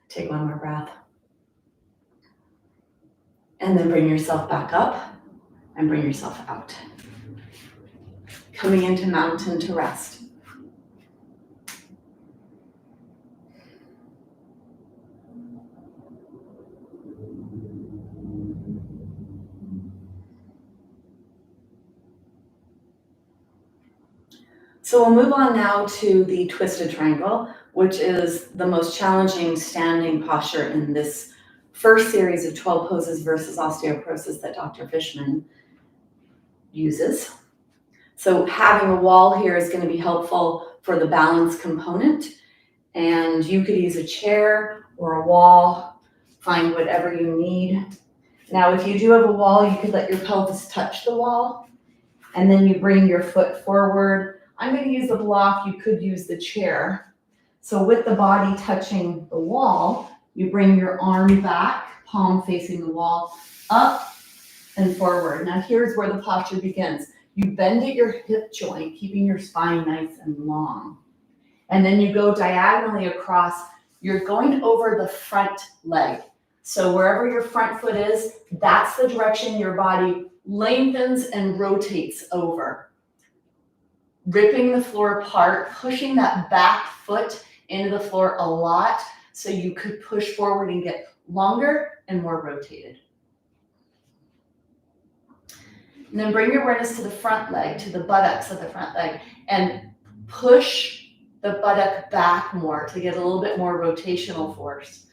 Take one more breath. And then bring yourself back up and bring yourself out. Coming into mountain to rest. So we'll move on now to the twisted triangle, which is the most challenging standing posture in this first series of 12 poses versus osteoporosis that Dr. Fishman uses. So having a wall here is going to be helpful for the balance component, and you could use a chair or a wall, find whatever you need. Now, if you do have a wall, you could let your pelvis touch the wall, And then you bring your foot forward. I'm going to use the block. You could use the chair. So with the body touching the wall, you bring your arm back, palm facing the wall, up and forward. Now here's where the posture begins. You bend at your hip joint, keeping your spine nice and long. And then you go diagonally across. You're going over the front leg. So wherever your front foot is, that's the direction your body lengthens and rotates over. Ripping the floor apart, pushing that back foot into the floor a lot so you could push forward and get longer and more rotated. And then bring your awareness to the front leg, to the buttocks of the front leg, and push the buttock back more to get a little bit more rotational force.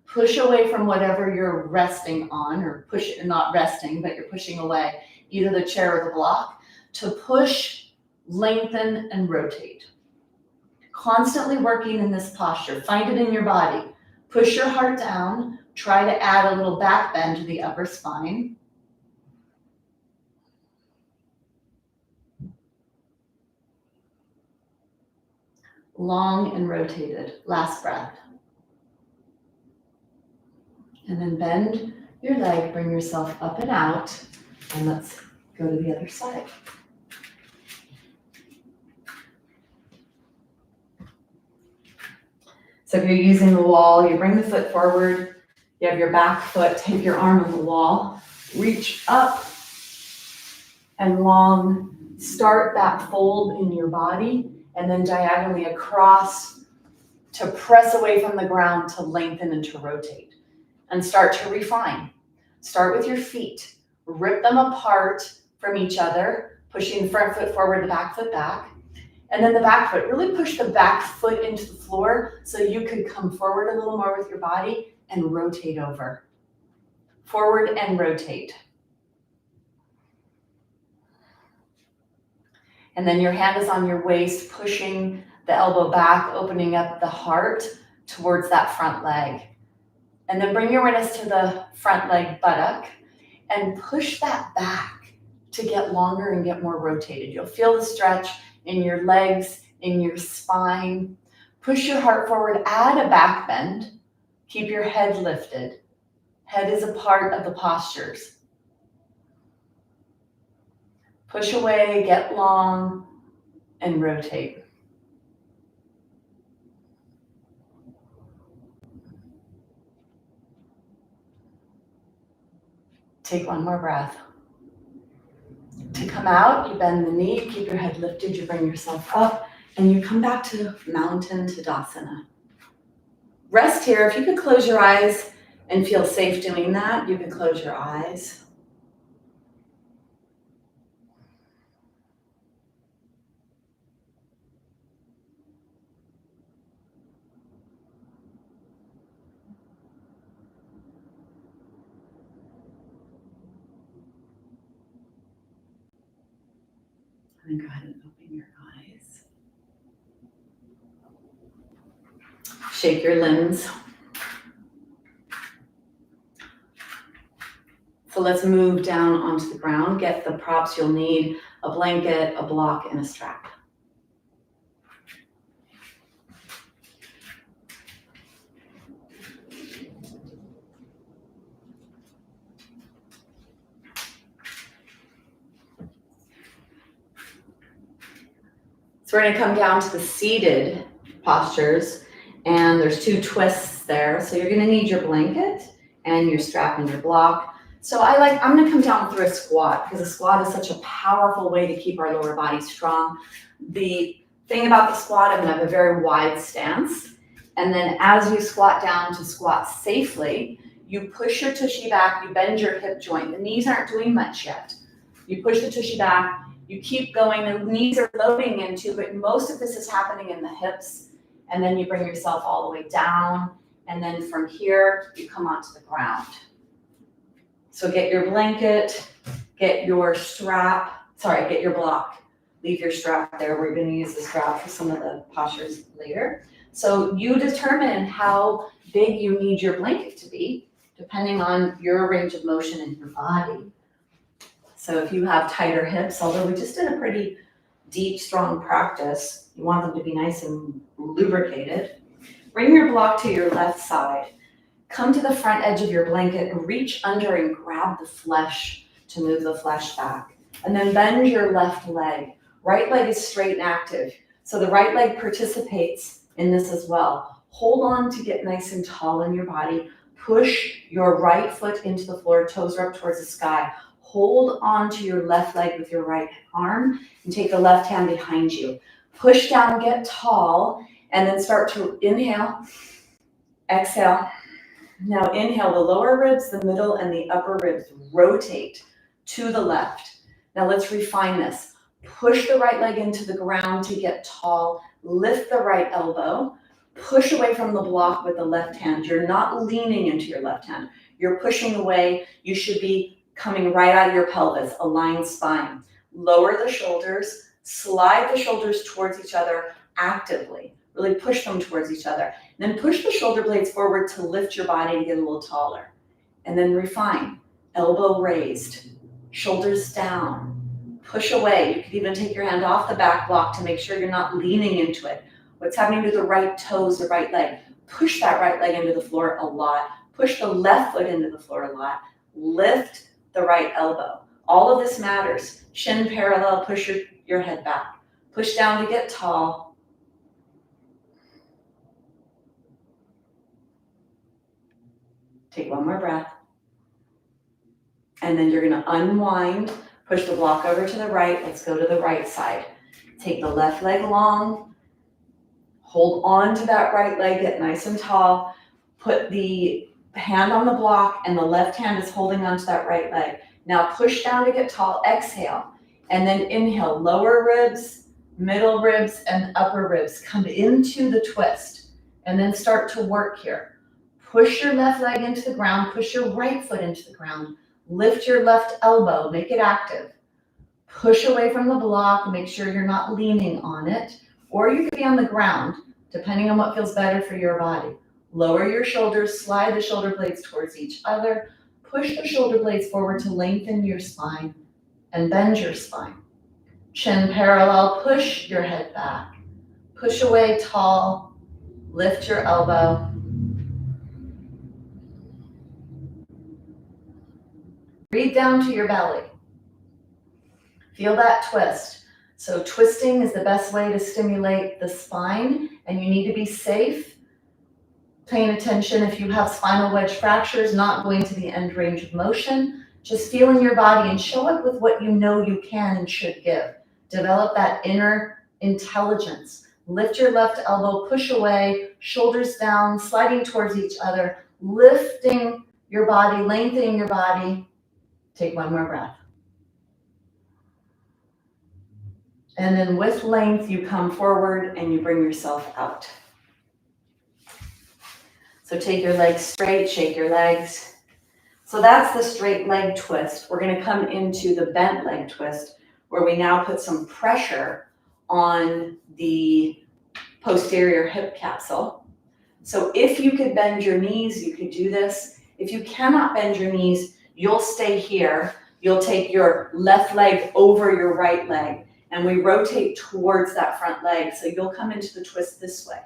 Push away from whatever you're resting on, or not resting, but you're pushing away, either the chair or the block, to push, lengthen, and rotate. Constantly working in this posture. Find it in your body. Push your heart down. Try to add a little back bend to the upper spine. Long and rotated. Last breath. And then bend your leg, bring yourself up and out, and let's go to the other side. So if you're using the wall, you bring the foot forward, you have your back foot, take your arm on the wall, reach up and long, start that fold in your body, and then diagonally across to press away from the ground to lengthen and to rotate. And start to refine. Start with your feet. Rip them apart from each other, pushing the front foot forward, the back foot back. And then the back foot, really push the back foot into the floor so you could come forward a little more with your body and rotate over. Forward and rotate. And then your hand is on your waist, pushing the elbow back, opening up the heart towards that front leg. And then bring your awareness to the front leg buttock and push that back to get longer and get more rotated. You'll feel the stretch in your legs, in your spine. Push your heart forward, add a back bend. Keep your head lifted. Head is a part of the postures. Push away, get long, and rotate. Take one more breath. To come out, you bend the knee, keep your head lifted, you bring yourself up, and you come back to Mountain Tadasana. Rest here. If you could close your eyes and feel safe doing that, you can close your eyes. And go ahead and open your eyes. Shake your limbs. So let's move down onto the ground. Get the props you'll need, a blanket, a block, and a strap. So we're going to come down to the seated postures, and there's 2 twists there. So you're going to need your blanket and your strap and your block. So I'm going to come down through a squat, because a squat is such a powerful way to keep our lower body strong. The thing about the squat, I'm going to have a very wide stance. And then as you squat down to squat safely, you push your tushy back, you bend your hip joint. The knees aren't doing much yet. You push the tushy back. You keep going, the knees are loading into, but most of this is happening in the hips. And then you bring yourself all the way down. And then from here, you come onto the ground. So get your blanket, get your get your block. Leave your strap there. We're going to use the strap for some of the postures later. So you determine how big you need your blanket to be, depending on your range of motion in your body. So if you have tighter hips, although we just did a pretty deep, strong practice, you want them to be nice and lubricated. Bring your block to your left side. Come to the front edge of your blanket and reach under and grab the flesh to move the flesh back. And then bend your left leg. Right leg is straight and active. So the right leg participates in this as well. Hold on to get nice and tall in your body. Push your right foot into the floor, toes are up towards the sky. Hold on to your left leg with your right arm and take the left hand behind you. Push down, get tall, and then start to inhale, exhale. Now inhale, the lower ribs, the middle, and the upper ribs rotate to the left. Now let's refine this. Push the right leg into the ground to get tall. Lift the right elbow. Push away from the block with the left hand. You're not leaning into your left hand. You're pushing away. You should be coming right out of your pelvis, aligned spine. Lower the shoulders. Slide the shoulders towards each other actively. Really push them towards each other. And then push the shoulder blades forward to lift your body to get a little taller. And then refine. Elbow raised. Shoulders down. Push away. You could even take your hand off the back block to make sure you're not leaning into it. What's happening to the right toes, the right leg? Push that right leg into the floor a lot. Push the left foot into the floor a lot. Lift the right elbow. All of this matters. Shin parallel, push your head back. Push down to get tall. Take one more breath. And then you're going to unwind. Push the block over to the right. Let's go to the right side. Take the left leg long. Hold on to that right leg. Get nice and tall. Put the hand on the block and the left hand is holding onto that right leg. Now push down to get tall. Exhale. And then inhale. Lower ribs, middle ribs, and upper ribs. Come into the twist. And then start to work here. Push your left leg into the ground. Push your right foot into the ground. Lift your left elbow, make it active. Push away from the block, make sure you're not leaning on it, or you could be on the ground, depending on what feels better for your body. Lower your shoulders, slide the shoulder blades towards each other, push the shoulder blades forward to lengthen your spine, and bend your spine. Chin parallel, push your head back. Push away tall, lift your elbow. Breathe down to your belly. Feel that twist. So twisting is the best way to stimulate the spine, and you need to be safe. Paying attention if you have spinal wedge fractures, not going to the end range of motion. Just feeling your body and show up with what you know you can and should give. Develop that inner intelligence. Lift your left elbow, push away, shoulders down, sliding towards each other, lifting your body, lengthening your body. Take one more breath. And then with length, you come forward and you bring yourself out. So take your legs straight, shake your legs. So that's the straight leg twist. We're going to come into the bent leg twist, where we now put some pressure on the posterior hip capsule. So if you could bend your knees, you could do this. If you cannot bend your knees, you'll stay here. You'll take your left leg over your right leg, and we rotate towards that front leg. So you'll come into the twist this way.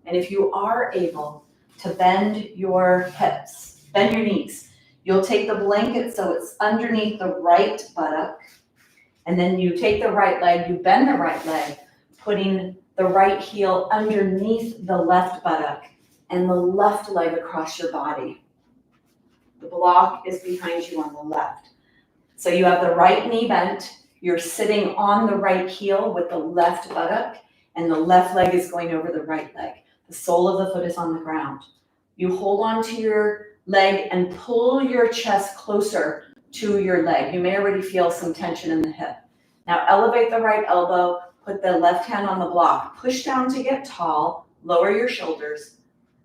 And if you are able to bend your hips, bend your knees, you'll take the blanket so it's underneath the right buttock. And then you take the right leg, you bend the right leg, putting the right heel underneath the left buttock and the left leg across your body. The block is behind you on the left. So you have the right knee bent, you're sitting on the right heel with the left buttock, and the left leg is going over the right leg. The sole of the foot is on the ground. You hold on to your leg and pull your chest closer to your leg. You may already feel some tension in the hip. Now elevate the right elbow, put the left hand on the block, push down to get tall, lower your shoulders,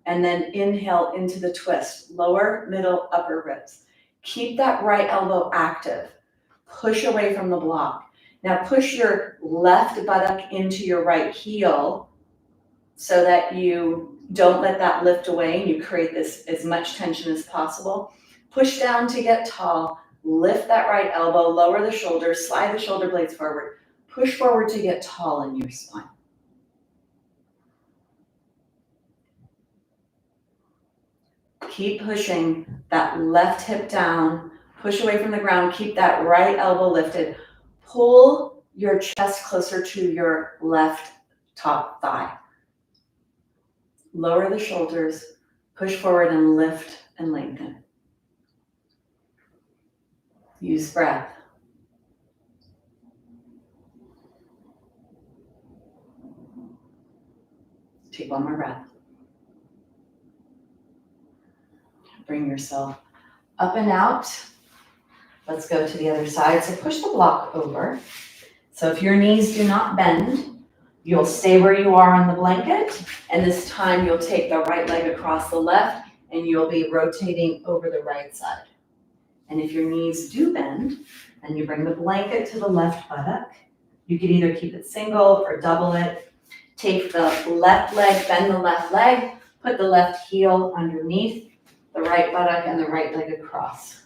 and then inhale into the twist, lower, middle, upper ribs. Keep that right elbow active. Push away from the block. Now push your left buttock into your right heel so that you don't let that lift away and you create this as much tension as possible. Push down to get tall, Lift that right elbow, lower the shoulders, slide the shoulder blades forward. Push forward to get tall in your spine. Keep pushing that left hip down. Push away from the ground. Keep that right elbow lifted. Pull your chest closer to your left top thigh. Lower the shoulders. Push forward and lift and lengthen. Use breath. Take one more breath. Bring yourself up and out. Let's go to the other side. So push the block over. So if your knees do not bend, you'll stay where you are on the blanket. And this time you'll take the right leg across the left and you'll be rotating over the right side. And if your knees do bend, then you bring the blanket to the left buttock. You can either keep it single or double it. Take the left leg, bend the left leg, put the left heel underneath the right buttock and the right leg across.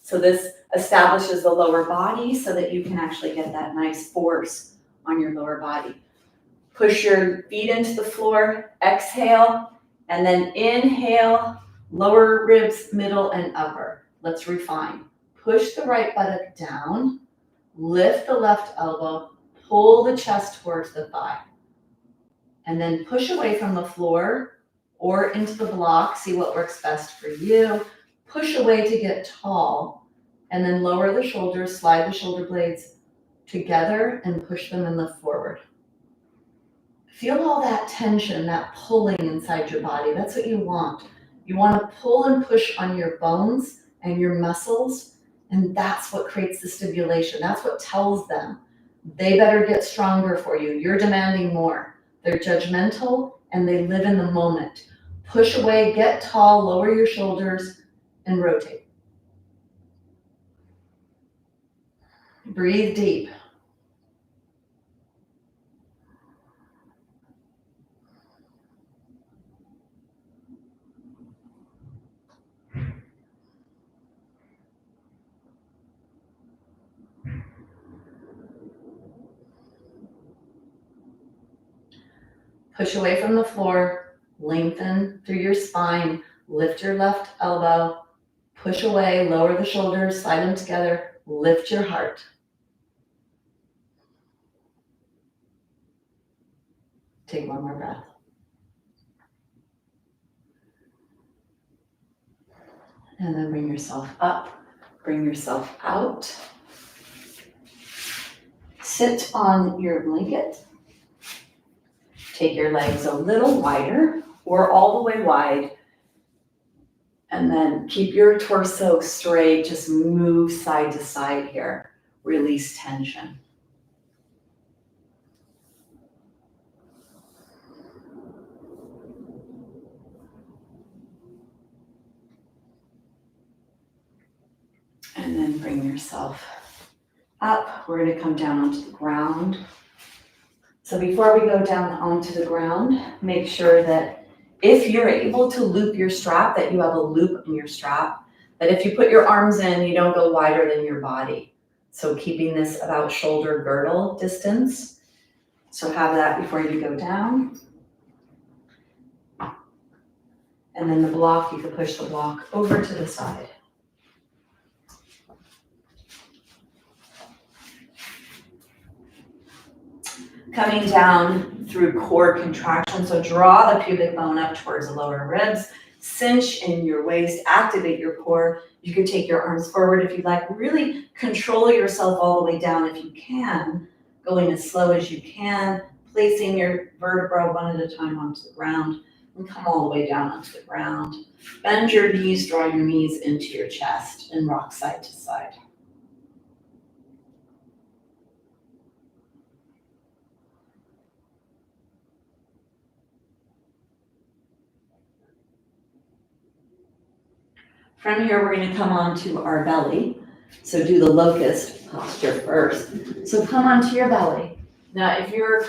So this establishes the lower body so that you can actually get that nice force on your lower body. Push your feet into the floor, exhale, and then inhale, lower ribs, middle and upper. Let's refine. Push the right buttock down, lift the left elbow, pull the chest towards the thigh. And then push away from the floor or into the block, see what works best for you. Push away to get tall, and then lower the shoulders, slide the shoulder blades together and push them in the forward. Feel all that tension, that pulling inside your body. That's what you want. You want to pull and push on your bones and your muscles, and that's what creates the stimulation. That's what tells them they better get stronger for you. You're demanding more. They're judgmental and they live in the moment. Push away, get tall, lower your shoulders, and rotate. Breathe deep. Push away from the floor, lengthen through your spine, lift your left elbow, push away, lower the shoulders, slide them together, lift your heart. Take one more breath. And then bring yourself up, bring yourself out. Sit on your blanket. Take your legs a little wider or all the way wide. And then keep your torso straight. Just move side to side here. Release tension. And then bring yourself up. We're going to come down onto the ground. So before we go down onto the ground, make sure that if you're able to loop your strap, that you have a loop in your strap. That if you put your arms in, you don't go wider than your body. So keeping this about shoulder girdle distance. So have that before you go down. And then the block, you can push the block over to the side. Coming down through core contraction. So draw the pubic bone up towards the lower ribs, cinch in your waist, activate your core. You can take your arms forward if you'd like. Really control yourself all the way down if you can, going as slow as you can, placing your vertebra one at a time onto the ground, and come all the way down onto the ground. Bend your knees, draw your knees into your chest, and rock side to side. From here, we're going to come onto our belly. So do the locust posture first. So come onto your belly. Now, if your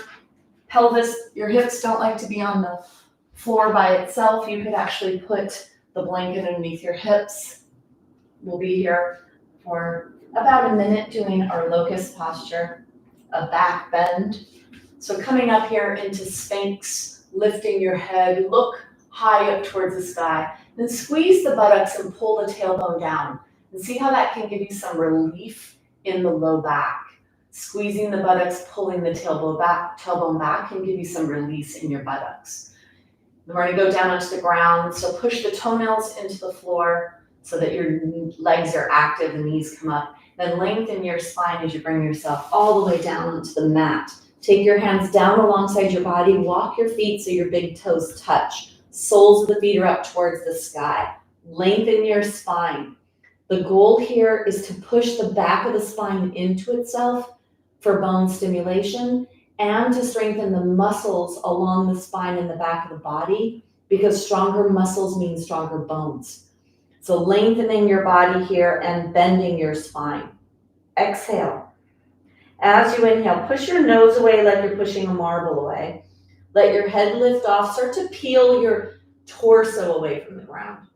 pelvis, your hips don't like to be on the floor by itself, you could actually put the blanket underneath your hips. We'll be here for about a minute doing our locust posture, a back bend. So coming up here into Sphinx, lifting your head, look high up towards the sky, then squeeze the buttocks and pull the tailbone down. And see how that can give you some relief in the low back. Squeezing the buttocks, pulling the tailbone back can give you some release in your buttocks. Then we're gonna go down onto the ground. So push the toenails into the floor so that your legs are active, the knees come up. Then lengthen your spine as you bring yourself all the way down onto the mat. Take your hands down alongside your body, walk your feet so your big toes touch. Soles of the feet are up towards the sky. Lengthen your spine. The goal here is to push the back of the spine into itself for bone stimulation and to strengthen the muscles along the spine and the back of the body, because stronger muscles mean stronger bones. So lengthening your body here and bending your spine. Exhale. As you inhale, push your nose away like you're pushing a marble away. Let your head lift off. Start to peel your torso away from the ground.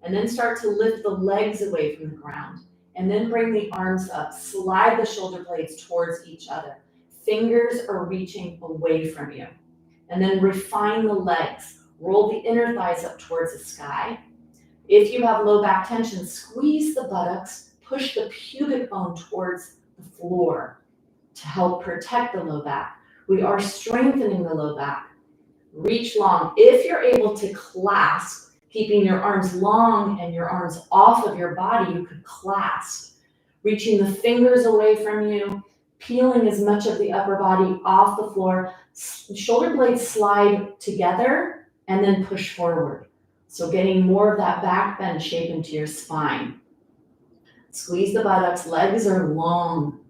And then start to lift the legs away from the ground. And then bring the arms up. Slide the shoulder blades towards each other. Fingers are reaching away from you. And then refine the legs. Roll the inner thighs up towards the sky. If you have low back tension, squeeze the buttocks. Push the pubic bone towards the floor to help protect the low back. We are strengthening the low back. Reach long. If you're able to clasp, keeping your arms long and your arms off of your body, you could clasp. Reaching the fingers away from you, peeling as much of the upper body off the floor. Shoulder blades slide together and then push forward. So getting more of that back bend shape into your spine. Squeeze the buttocks, legs are long.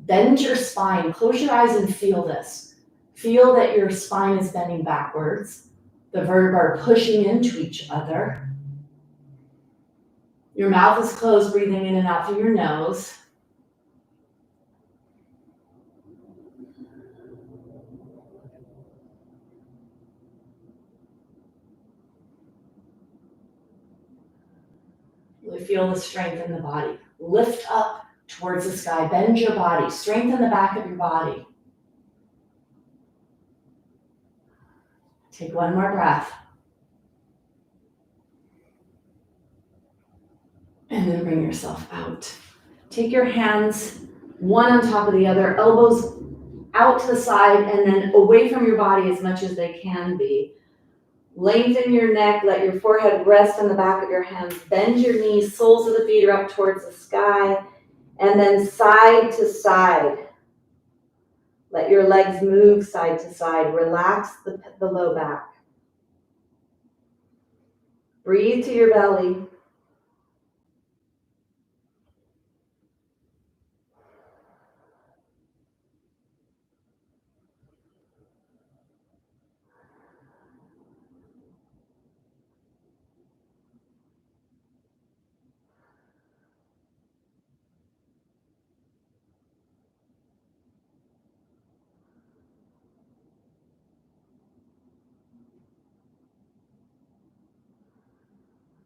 Bend your spine, close your eyes and feel this. Feel that your spine is bending backwards. The vertebrae are pushing into each other. Your mouth is closed, breathing in and out through your nose. Really feel the strength in the body. Lift up towards the sky, bend your body, strengthen the back of your body. Take one more breath. And then bring yourself out. Take your hands, one on top of the other, elbows out to the side and then away from your body as much as they can be. Lengthen your neck, let your forehead rest on the back of your hands. Bend your knees, soles of the feet are up towards the sky. And then side to side. Let your legs move side to side. Relax the low back. Breathe to your belly.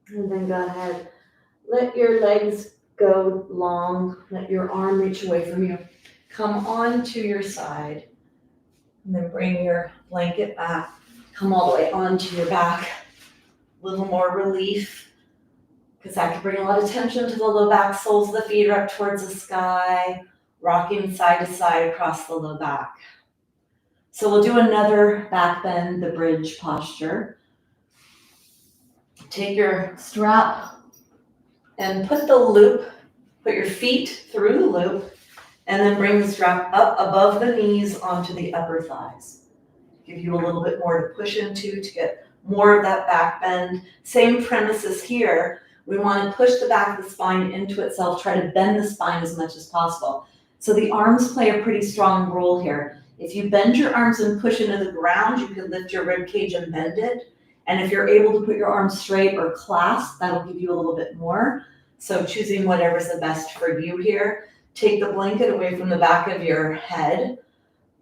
And then go ahead. Let your legs go long. Let your arm reach away from you. Come onto your side. And then bring your blanket back. Come all the way onto your back. A little more relief, because that can bring a lot of tension to the low back. Soles of the feet are up towards the sky. Rocking side to side across the low back. So we'll do another back bend, the bridge posture. Take your strap and put the loop, put your feet through the loop, and then bring the strap up above the knees onto the upper thighs. Give you a little bit more to push into to get more of that back bend. Same premises here. We want to push the back of the spine into itself, try to bend the spine as much as possible. So the arms play a pretty strong role here. If you bend your arms and push into the ground, you can lift your rib cage and bend it. And if you're able to put your arms straight or clasp, that'll give you a little bit more. So choosing whatever's the best for you here. Take the blanket away from the back of your head.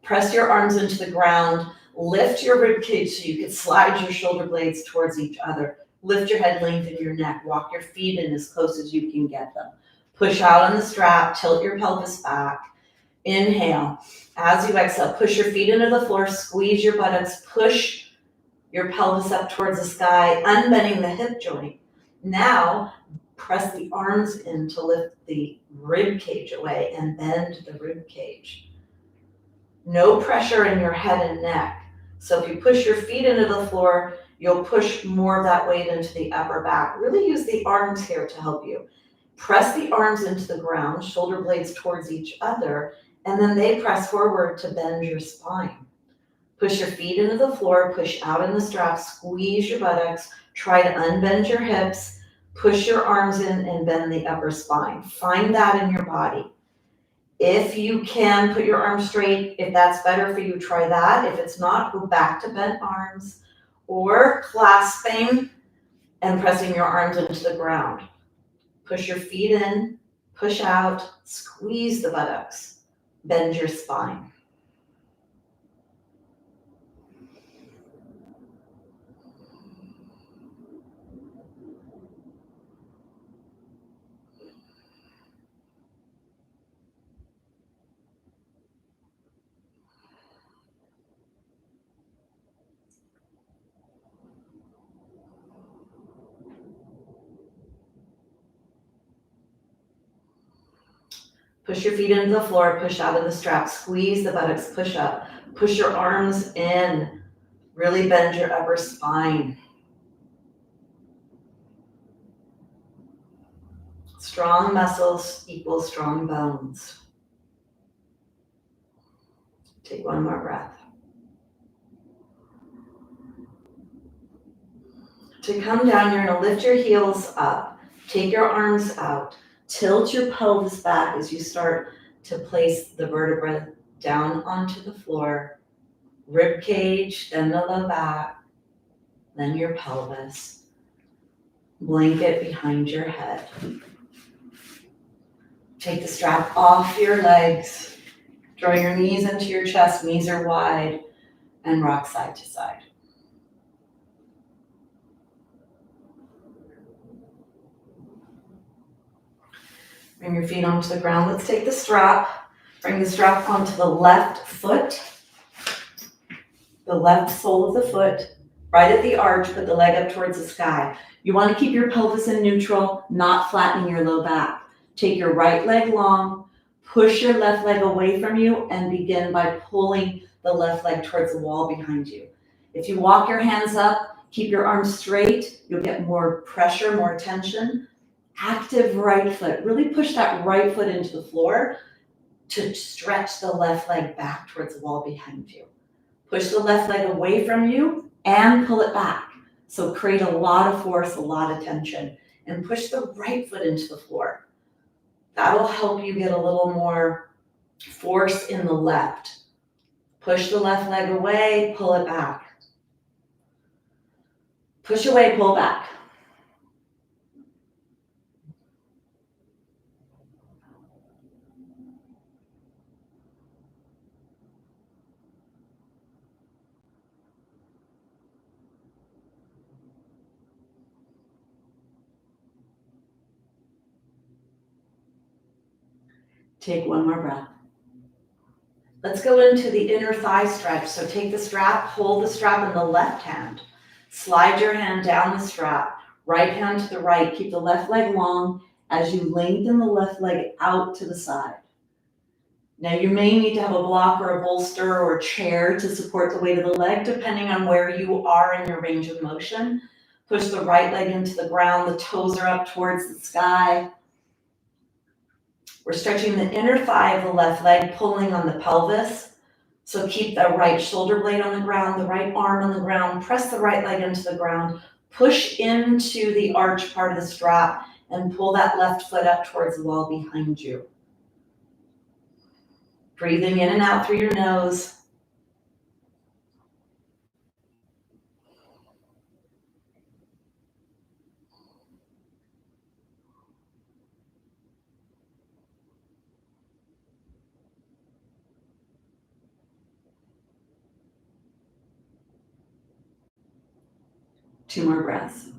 Press your arms into the ground. Lift your rib cage so you can slide your shoulder blades towards each other. Lift your head, lengthen your neck. Walk your feet in as close as you can get them. Push out on the strap, tilt your pelvis back. Inhale. As you exhale, push your feet into the floor, squeeze your buttocks, push your pelvis up towards the sky, unbending the hip joint. Now, press the arms in to lift the rib cage away and bend the rib cage. No pressure in your head and neck. So if you push your feet into the floor, you'll push more of that weight into the upper back. Really use the arms here to help you. Press the arms into the ground, shoulder blades towards each other, and then they press forward to bend your spine. Push your feet into the floor, push out in the strap, squeeze your buttocks, try to unbend your hips, push your arms in and bend the upper spine. Find that in your body. If you can put your arms straight, if that's better for you, try that. If it's not, go back to bent arms or clasping and pressing your arms into the ground. Push your feet in, push out, squeeze the buttocks, bend your spine. Push your feet into the floor, push out of the strap, squeeze the buttocks, push up, push your arms in, really bend your upper spine. Strong muscles equals strong bones. Take one more breath. To come down, you're going to lift your heels up, take your arms out, tilt your pelvis back as you start to place the vertebra down onto the floor, rib cage, then the low back, then your pelvis, blanket behind your head. Take the strap off your legs, draw your knees into your chest, knees are wide, and rock side to side. Bring your feet onto the ground. Let's take the strap. Bring the strap onto the left foot, the left sole of the foot, right at the arch, put the leg up towards the sky. You want to keep your pelvis in neutral, not flattening your low back. Take your right leg long, push your left leg away from you, and begin by pulling the left leg towards the wall behind you. If you walk your hands up, keep your arms straight, you'll get more pressure, more tension. Active right foot. Really push that right foot into the floor to stretch the left leg back towards the wall behind you. Push the left leg away from you and pull it back. So create a lot of force, a lot of tension, and push the right foot into the floor. That'll help you get a little more force in the left. Push the left leg away, pull it back. Push away, pull back. Take one more breath. Let's go into the inner thigh stretch. So take the strap, hold the strap in the left hand. Slide your hand down the strap, right hand to the right. Keep the left leg long as you lengthen the left leg out to the side. Now you may need to have a block or a bolster or a chair to support the weight of the leg, depending on where you are in your range of motion. Push the right leg into the ground, the toes are up towards the sky. We're stretching the inner thigh of the left leg, pulling on the pelvis. So keep the right shoulder blade on the ground, the right arm on the ground, press the right leg into the ground, push into the arch part of the strap, and pull that left foot up towards the wall behind you. Breathing in and out through your nose. Two more breaths.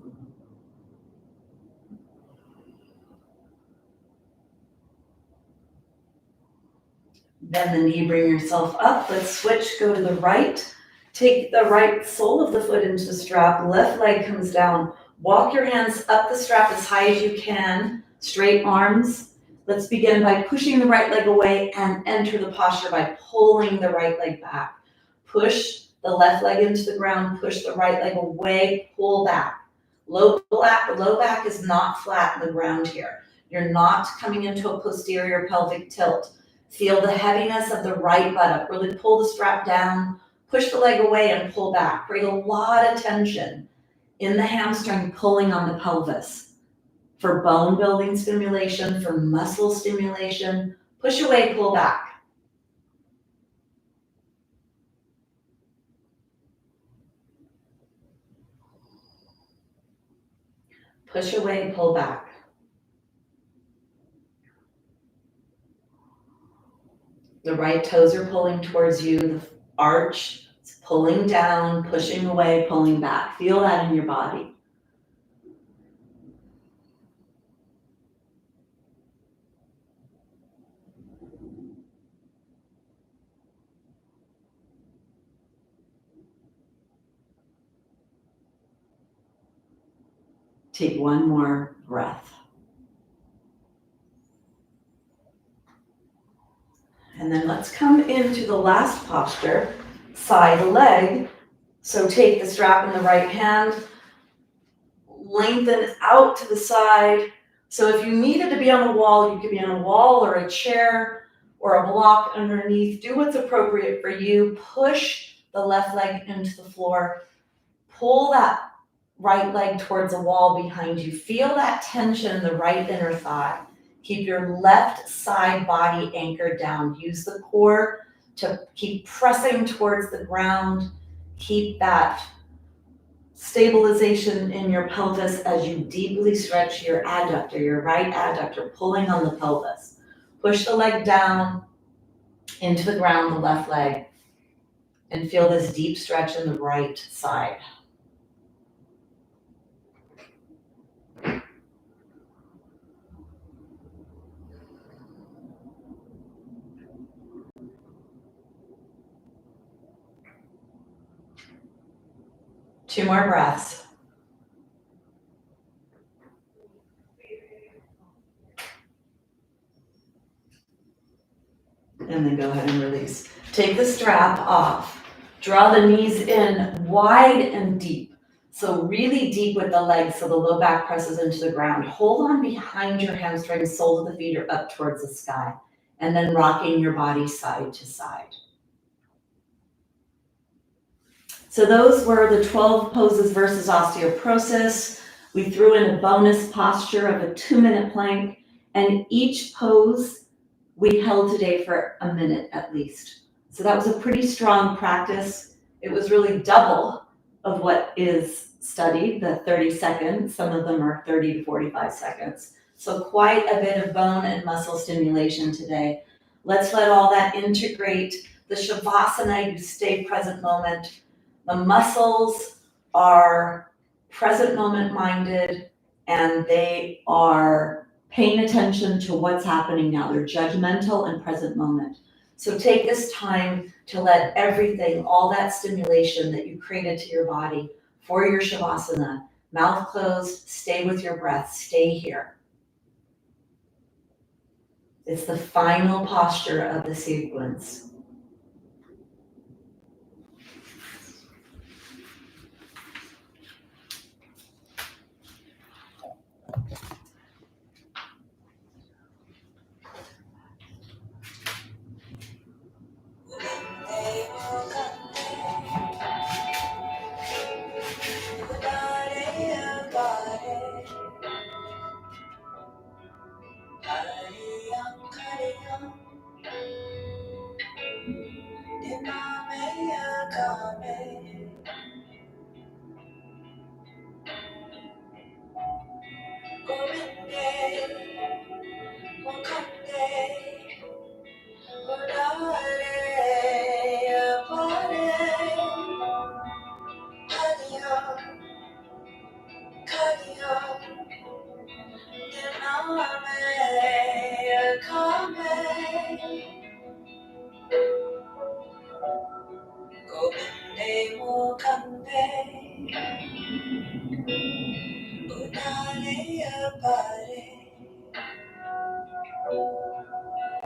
Bend the knee, bring yourself up. Let's switch, go to the right. Take the right sole of the foot into the strap, left leg comes down. Walk your hands up the strap as high as you can, straight arms. Let's begin by pushing the right leg away and enter the posture by pulling the right leg back. Push the left leg into the ground, push the right leg away, pull back. Low back is not flat in the ground here. You're not coming into a posterior pelvic tilt. Feel the heaviness of the right buttock. Really pull the strap down, push the leg away and pull back. Create a lot of tension in the hamstring, pulling on the pelvis. For bone building stimulation, for muscle stimulation, push away, pull back. Push away, pull back. The right toes are pulling towards you, the arch is pulling down, pushing away, pulling back. Feel that in your body. Take one more breath. And then let's come into the last posture, side leg. So take the strap in the right hand, lengthen out to the side. So if you needed to be on a wall, you could be on a wall or a chair or a block underneath. Do what's appropriate for you. Push the left leg into the floor. Pull that right leg towards the wall behind you. Feel that tension in the right inner thigh. Keep your left side body anchored down. Use the core to keep pressing towards the ground. Keep that stabilization in your pelvis as you deeply stretch your adductor, your right adductor, pulling on the pelvis. Push the leg down into the ground, the left leg, and feel this deep stretch in the right side. Two more breaths. And then go ahead and release. Take the strap off. Draw the knees in wide and deep. So really deep with the legs so the low back presses into the ground. Hold on behind your hamstrings, soles of the feet are up towards the sky. And then rocking your body side to side. So those were the 12 poses versus osteoporosis. We threw in a bonus posture of a 2-minute plank, and each pose we held today for a minute at least. So that was a pretty strong practice. It was really double of what is studied, the 30 seconds. Some of them are 30 to 45 seconds. So quite a bit of bone and muscle stimulation today. Let's let all that integrate. The Shavasana, you stay present moment. The muscles are present moment minded, and they are paying attention to what's happening now. They're judgmental and present moment. So take this time to let everything, all that stimulation that you created to your body for your Shavasana, mouth closed, stay with your breath, stay here. It's the final posture of the sequence. body.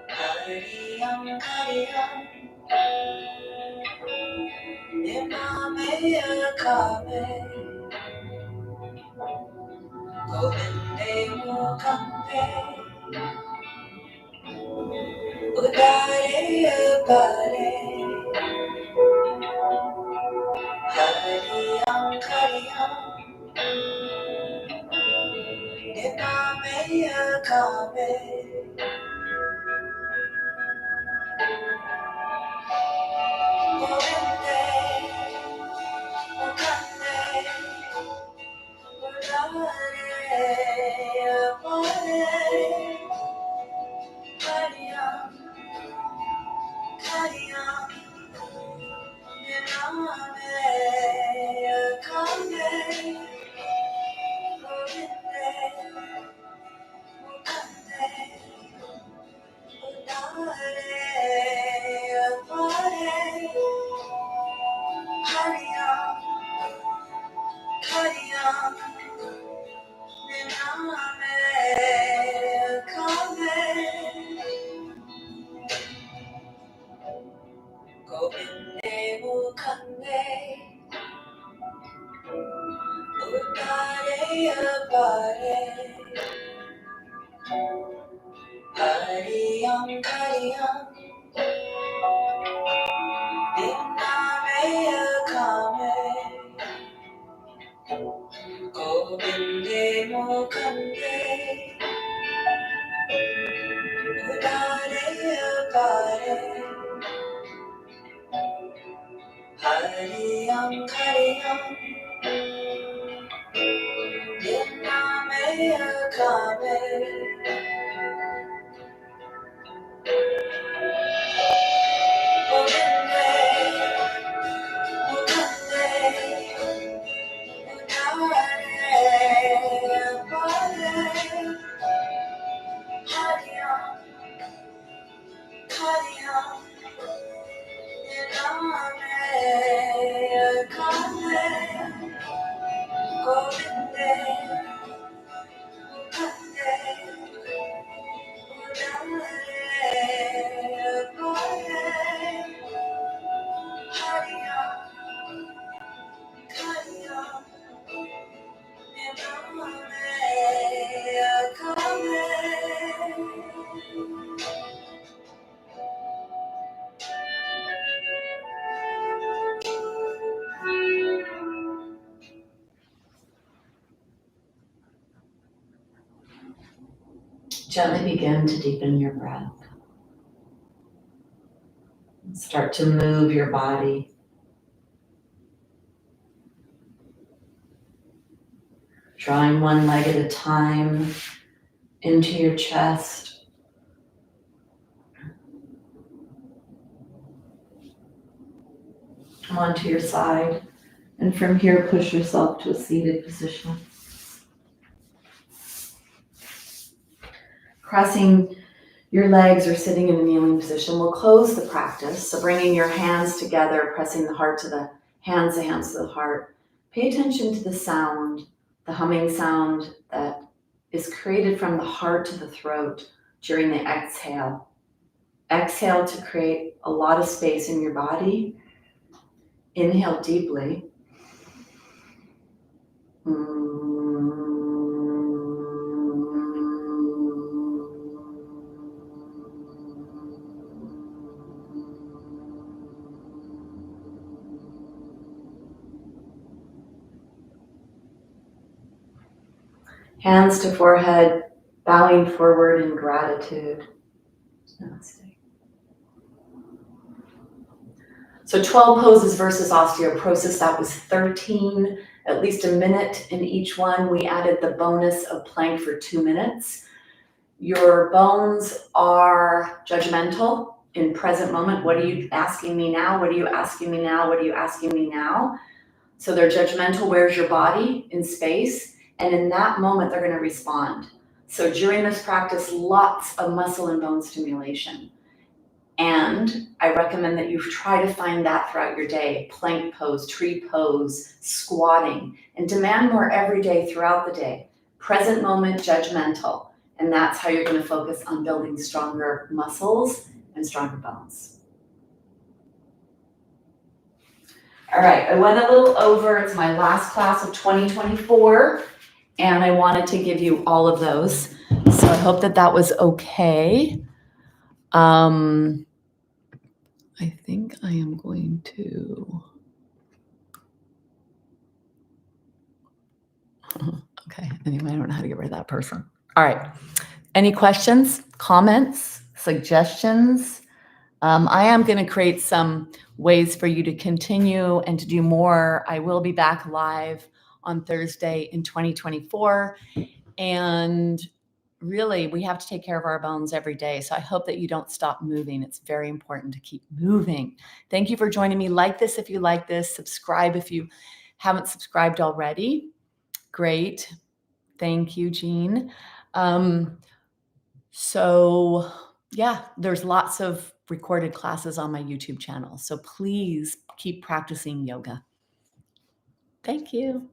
Kariyam, kariyam. Nimamaya kame. Govinde mukhambe. Udare bade. Kariyam, kariyam. Nimamaya kame. Govinde mukhambe. Govinde mukhambe, udare abare, hariyam kariyam, diname akame. Govinde mukhambe, udare abare, hariyam kariyam, diname akame. Gently begin to deepen your breath. Start to move your body. Drawing one leg at a time into your chest. Come onto your side, and from here push yourself to a seated position. Crossing your legs or sitting in a kneeling position will close the practice. So bringing your hands together, pressing the heart to the hands to the heart. Pay attention to the sound, the humming sound that is created from the heart to the throat during the exhale. Exhale to create a lot of space in your body. Inhale deeply. Hands to forehead, bowing forward in gratitude. Namaste. So 12 poses versus osteoporosis, that was 13, at least a minute in each one. We added the bonus of plank for 2 minutes. Your bones are judgmental in present moment. What are you asking me now? What are you asking me now? What are you asking me now? So they're judgmental. Where's your body in space? And in that moment, they're going to respond. So during this practice, lots of muscle and bone stimulation. And I recommend that you try to find that throughout your day. Plank pose, tree pose, squatting, and demand more every day throughout the day. present moment judgmental. And that's how you're going to focus on building stronger muscles and stronger bones. All right, I went a little over. It's my last class of 2024, and I wanted to give you all of those. So I hope that that was okay. I think I am going to. Okay, anyway, I don't know how to get rid of that person. All right, any questions, comments, suggestions? I am going to create some ways for you to continue and to do more. I will be back live on Thursday in 2024. And really, we have to take care of our bones every day. So I hope that you don't stop moving. It's very important to keep moving. Thank you for joining me. Like this if you like this. Subscribe if you haven't subscribed already. Great. Thank you, Jean. So yeah, there's lots of recorded classes on my YouTube channel. So please keep practicing yoga. Thank you.